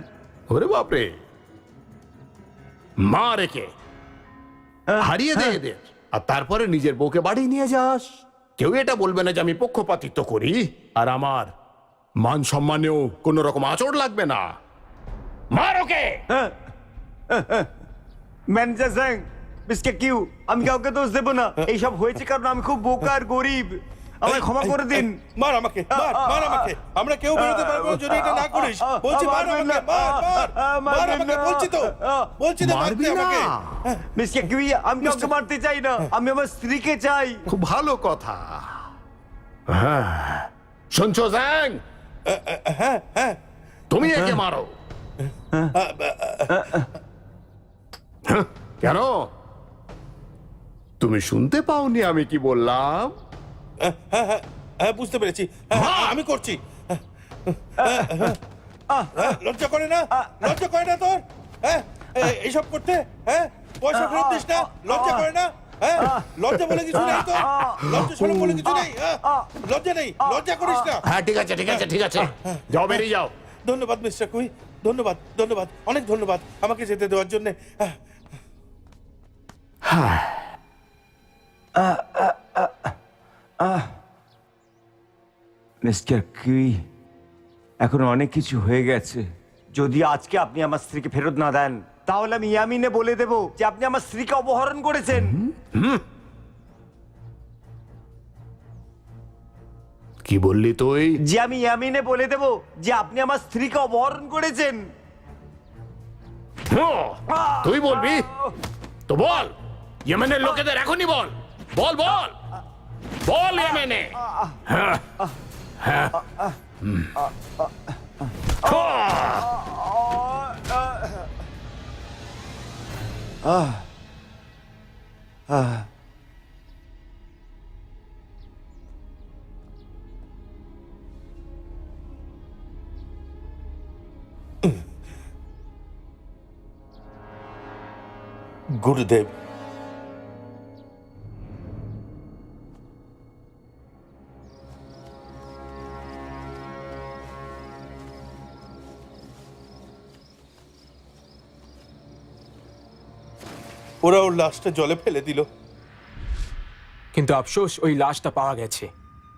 ওরে বাপরে, মা রেখে হারিয়ে দে এদের, আর তারপরে নিজের বউকে বাড়ি নিয়ে যাস। কেউ এটা বলবে না যে আমি পক্ষপাতিত্ব করি, আর আমার মান সম্মানেও কোন রকম আঁচড় লাগবে না। মার ওকে। ম্যানেজার স্যার, মিস্টার কিউ, আমি কাউকে দোষ দেবো না। এইসব হয়েছে কারণ আমি খুব বোকা আর গরিব। আমায় ক্ষমা করে দিন। মার আমাকে, মার আমাকে। আমরা কেউ বেরোতে পারবো না যদি এটা না করিস। বলছি মার আমাকে, মার আমাকে, বলছি তো মারতে মারবি না। আমাকে। মিস্টার কিউই, আমি কাউকে মারতে চাই না, আমি আমার স্ত্রীকে চাই। খুব ভালো কথা। হ্যাঁ, শুনছো জ্যাং? তুমি একে মারো। হ্যাঁ, কেন? তুমি শুনতে পাওনি আমি কি বললাম? হ্যাঁ, বুঝতে পেরেছি। হ্যাঁ, আমি করছি। লজ্জা করে না? লজ্জা করে না তোর? হ্যাঁ, এইসব করতে? হ্যাঁ, পয়সা ফেরত দিস না? লজ্জা করে না? হ্যাঁ, লজ্জা বলে কিছু নেই তোর? লজ্জা শরম বলে কিছু নেই? লজ্জা নেই? লজ্জা করিস না? হ্যাঁ, ঠিক আছে, ঠিক আছে, ঠিক আছে। যাও, বেরিয়ে যাও। ধন্যবাদ মিস্টার কুই, ধন্যবাদ, ধন্যবাদ, অনেক ধন্যবাদ আমাকে যেতে দেওয়ার জন্য। মিস্টার কিউই, এখন অনেক কিছু হয়ে গেছে। যদি আজকে আপনি আমার স্ত্রীকে ফেরত না দেন, তাহলে আমি ইয়ামিনে বলে দেব যে আপনি আমার স্ত্রীকে অপহরণ করেছেন। কি বললি তুই? যে আমি ইয়ামিনে বলে দেব যে আপনি আমার স্ত্রীকে অপহরণ করেছেন। তুই বলবি? তো বল, ইয়েমেনের লোকেদের এখনই বল, বল বল বল ইয়েমেনে। হ্যাঁ, হ্যাঁ। গুরুদেব, ওরা ওর লাশটা জলে ফেলে দিল। কিন্তু আফসোস ওই লাশটা পাওয়া গেছে।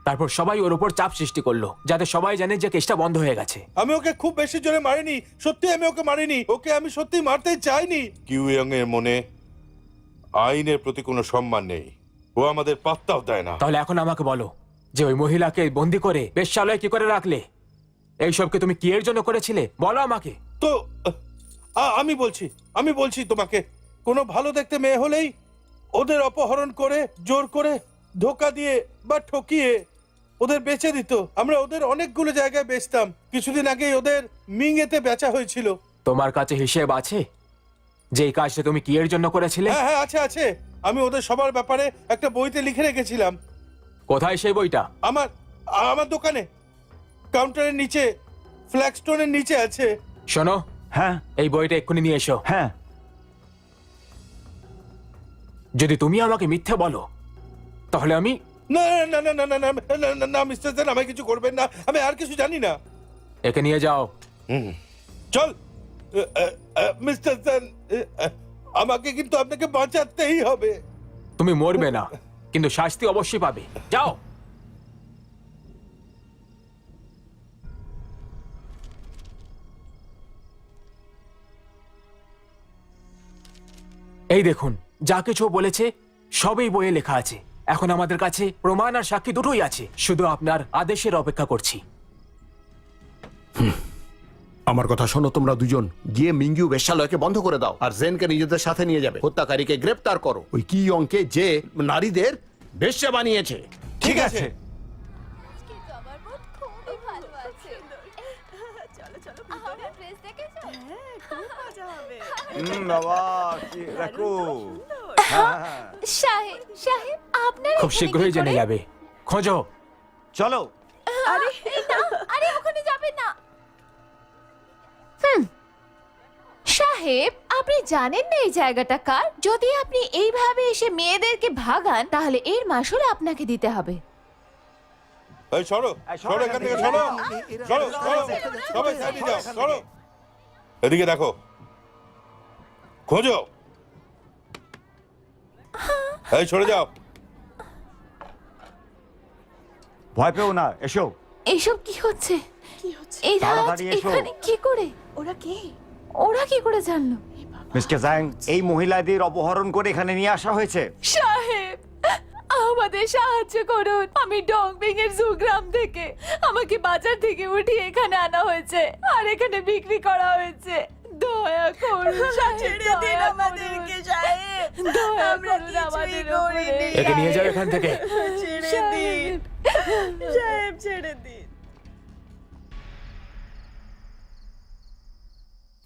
তারপর সবাই ওর উপর চাপ সৃষ্টি করলো যাতে সবাই জানে যে কেসটা বন্ধ হয়ে গেছে। আমি ওকে খুব বেশি জোরে মারিনি, সত্যি আমি ওকে মারিনি। ওকে আমি সত্যি মারতে চাইনি। কিউইয়ং এর মনে আইনের প্রতি কোনো সম্মান নেই, ও আমাদের পাত্তাও দেয় না। তাহলে এখন আমাকে বলো যে ওই মহিলাকে বন্দি করে বেশ্যালয়ে কি করে রাখলে? এইসবকে তুমি কি এর জন্য করেছিলে বলো আমাকে। তো আমি বলছি তোমাকে, কোনো ভালো দেখতে মেয়ে হলেই ওদের অপহরণ করে, জোর করে, ধোকা দিয়ে বা ঠকিয়ে ওদের বেচে দিত। আমরা ওদের অনেকগুলো জায়গায় বেচতাম। কিছুদিন আগেই ওদের মিংয়েতে বেচা হয়েছিল। তোমার কাছে হিসেব আছে যে এই কাজটা তুমি কি এর জন্য করেছিলে? হ্যাঁ হ্যাঁ, আছে আছে। আমি ওদের সবার ব্যাপারে একটা বইতে লিখে রেখেছিলাম। কোথায় সেই বইটা? আমার দোকানে, কাউন্টারের নিচে, ফ্ল্যাগস্টোনের নিচে আছে। শোনো, হ্যাঁ এই বইটা এক্ষুনি নিয়ে এসো। হ্যাঁ, যদি তুমি আমাকে মিথ্যে বলো তাহলে আমি না না না না না না না না না মিস্টার সেন, আমায় কিছু করবেন না। আমি আর কিছু জানি না। একে নিয়ে যাও। চল মিস্টার সেন, আমাকে কিন্তু আপনাকে বাঁচাতেই হবে। তুমি মরবে না, কিন্তু শাস্তি অবশ্যই পাবে। যাও। এই দেখুন, যা কিছু বলেছে সবই বইয়ে লেখা আছে। এখন আমাদের কাছে প্রমাণ আর সাক্ষী দুটোই আছে, শুধু আপনার আদেশের অপেক্ষা করছি। আমার কথা শোনো তোমরা দুজন, গিয়ে মিঙ্গিউ বেশ্যালয়কে বন্ধ করে দাও আর জেনকে নিজেদের সাথে নিয়ে যাবে। হত্যাকারীকে গ্রেফতার করো, ওই কি অঙ্কে যে নারীদের বেশ্যা বানিয়েছে। ঠিক আছে। আমার বোন খুবই ভালো আছে। চলো চলো, আমার ড্রেস দেখেছো? বাবা কি দেখো। সাহেব সাহেব, আপনার খুব এখানে শীঘ্রই কি জেনে করে? যাবে। খোঁজো। চলো। আরে না, আরে ওখানে যাবেন না। সাহেব, আপনি জানেন না এই জায়গাটা কার? যদি আপনি এইভাবে এসে মেয়েদেরকে ভাগান তাহলে এর মাসুল আপনাকে দিতে হবে। এই সরো, সরো এখান থেকে, সরো সরো সরো, সবাই সাইডে যাও, সরো। এদিকে দেখো, খোঁজো। এই সরে যাও। ভয় পেও না, এসো। এইসব কি হচ্ছে? এই রাজ তাড়াতাড়ি এসো। এখানে কি করে? ওরা কি করে জানলো? মিস্টার জ্যাং, এই মহিলাদের অপহরণ করে এখানে নিয়ে আসা হয়েছে। সাহেব, আমাদের সাহায্য করুন। আমি ডংবিং এর জুগ্রাম থেকে, আমাকে বাজার থেকে উঠিয়ে এখানে আনা হয়েছে আর এখানে বিক্রি করা হয়েছে। দয়া করুন সাহেব, ছেড়ে দিন দয়া আমাদেরকে করুন। সাহেব, দয়া আমরা করুন কিছুই আমাদের করিনি। উপরে। একে নিয়ে যাও এখান থেকে। ছেড়ে সাহেব। দিন সাহেব, ছেড়ে দিন।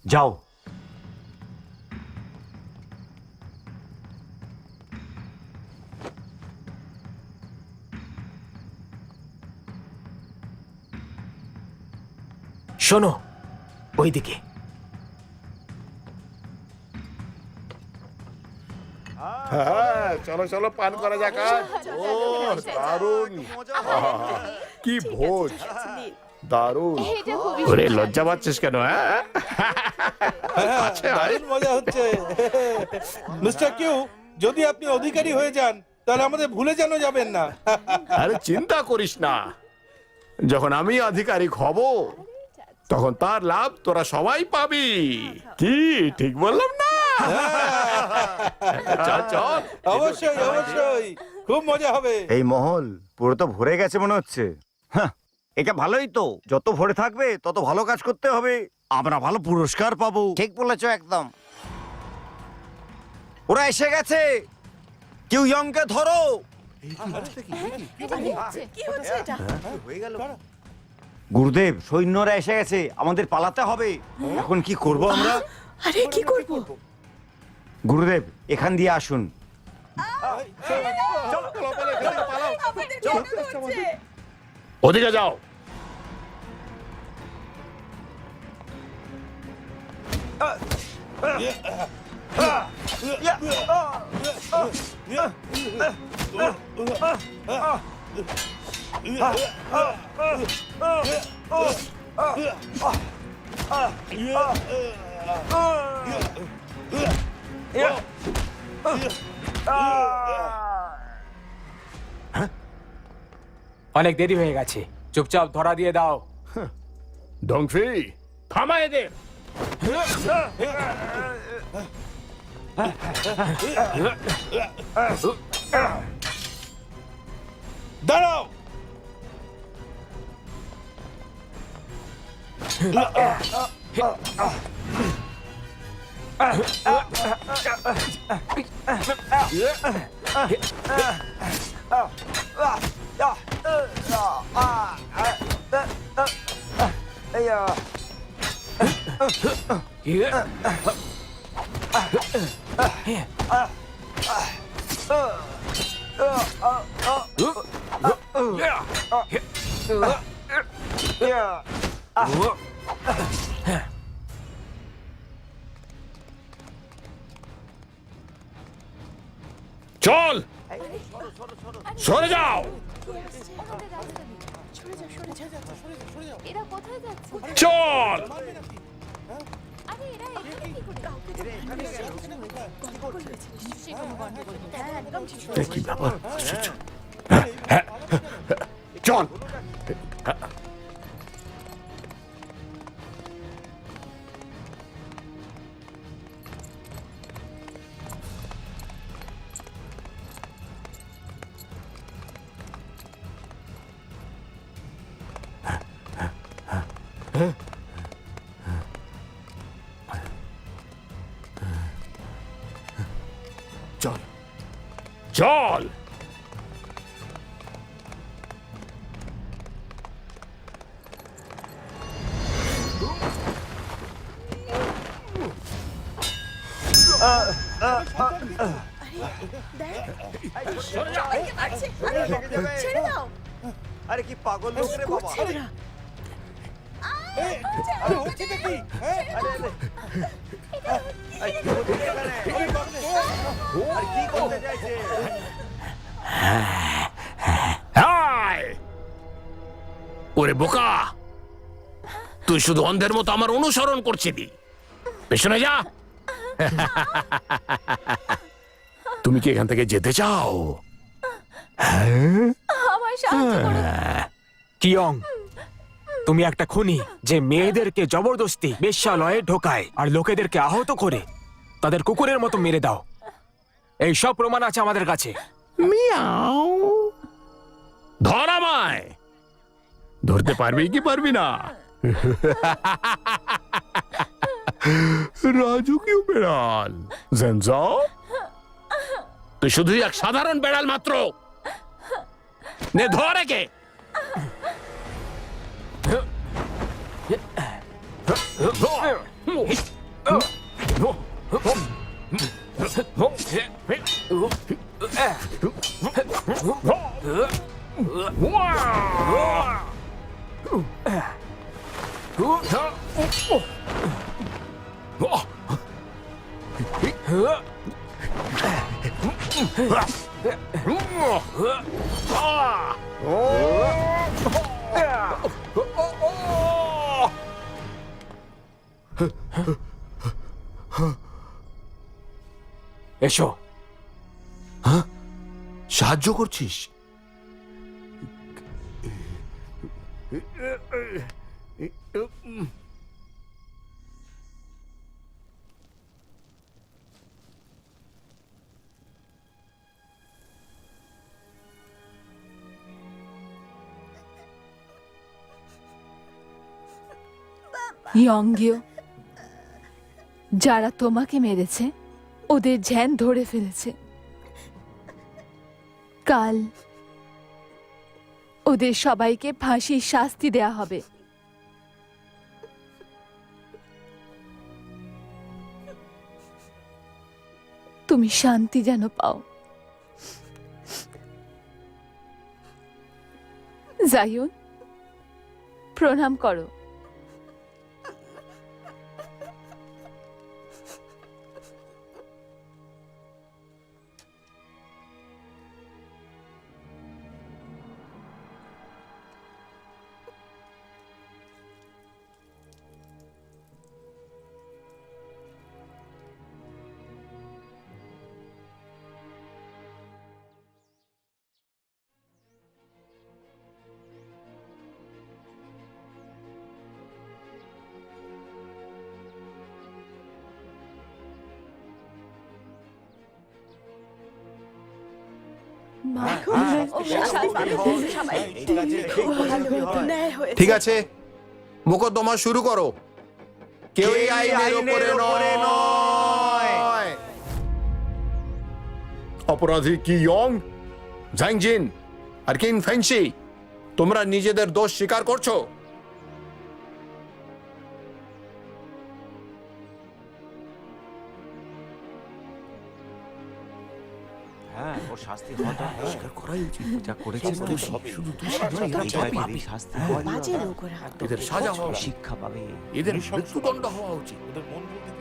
যাও। শোনো, ওইদিকে। হ্যাঁ, চলো চলো, পান করা যাক আজ। ও দারুণ, কি ভোজ, দারুণ। এটা খুবই ওরে লজ্জা পাচ্ছিস কেন? হ্যাঁ আচ্ছা, আয়। দারুণ মজা হচ্ছে। মিস্টার কিউ, যদি আপনি অধিকারী হয়ে যান তাহলে আমাদের ভুলে যেন যাবেন না। আরে চিন্তা করিস না, যখন আমি আধিকারিক হব তখন তার লাভ তোরা সবাই পাবি। কি ঠিক বললাম না? চল চল। অবশ্যই অবশ্যই, খুব মজা হবে। এই মহল পুরো তো ভরে গেছে মনে হচ্ছে। হ্যাঁ, এটা ভালোই তো, যত ভরে থাকবে তত ভালো কাজ করতে হবে, আমরা ভালো পুরস্কার পাবো। ঠিক বলেছো একদম। ওরা এসে গেছে, কিউ ইয়ংকে ধরো। কি হচ্ছে এটা? গুরুদেব, সৈন্যরা এসে গেছে, আমাদের পালাতে হবে। এখন কি করব আমরা? আরে কি করব? গুরুদেব, এখান দিয়ে আসুন। আমাদের কেন ধরছে? ওদিকে যাও। অনেক দেরি হয়ে গেছে, চুপচাপ ধরা দিয়ে দাও। ডংফি, থামা এদের। দাঁড়াও। চল, সরে যাও। এরা কোথায় যাচ্ছে? চল। আরে এরা এখানে কি করে? কি ব্যাপার? চল। চল চল। ছেড়ে দাও। আরে কি পাগল লোক রে বাবা। করছে ওরা। আরে হচ্ছেটা কি? হ্যাঁ? আর কি করতে চাইছে? হায়! ওরে বোকা, তুই শুধু অন্ধের মতো আমার অনুসরণ করছিলি। পেছনে যা। তুমি কি এখান থেকে যেতে চাও? আমার সাহায্য করুন। কিয়ং, তুমি একটা খুনি যে মেয়েদেরকে জবরদস্তি বেশ্যালয়ে ঢোকায় আর লোকেদেরকে আহত করে তাদের কুকুরের মতো মেরে দাও। এই সব প্রমাণ আছে আমাদের কাছে। মিয়াও। ধর আমায়। ধরতে পারবি কি পারবি না? রাজকীয় বেড়াল জেনজাও, তুই শুধুই এক সাধারণ বেড়াল মাত্র। নে ধর একে। এসো। সাহায্য করছিস? ইয়ঙ্গিও, যারা তোমাকে মেরেছে ওদের ধ্যান ধরে ফেলেছে। কাল ওদের সবাইকে ফাঁসির শাস্তি দেয়া হবে। তুমি শান্তি যেন পাও। জায়ুন, প্রণাম করো। ঠিক আছে, মোকদ্দমা শুরু করো। কেউ এই আইনের উপরে নয়। অপরাধী কি ইয়ং, ঝ্যাংজিন আর কিন ফেংশি, তোমরা নিজেদের দোষ স্বীকার করছো? হ্যাঁ, ওর শাস্তি হওয়াটা স্বীকার করাই উচিত। যা করেছে শাস্তি এদের সাজা হওয়া উচিত, শিক্ষা পাবে, এদের মৃত্যুদণ্ড হওয়া উচিত। ওদের মন বলতে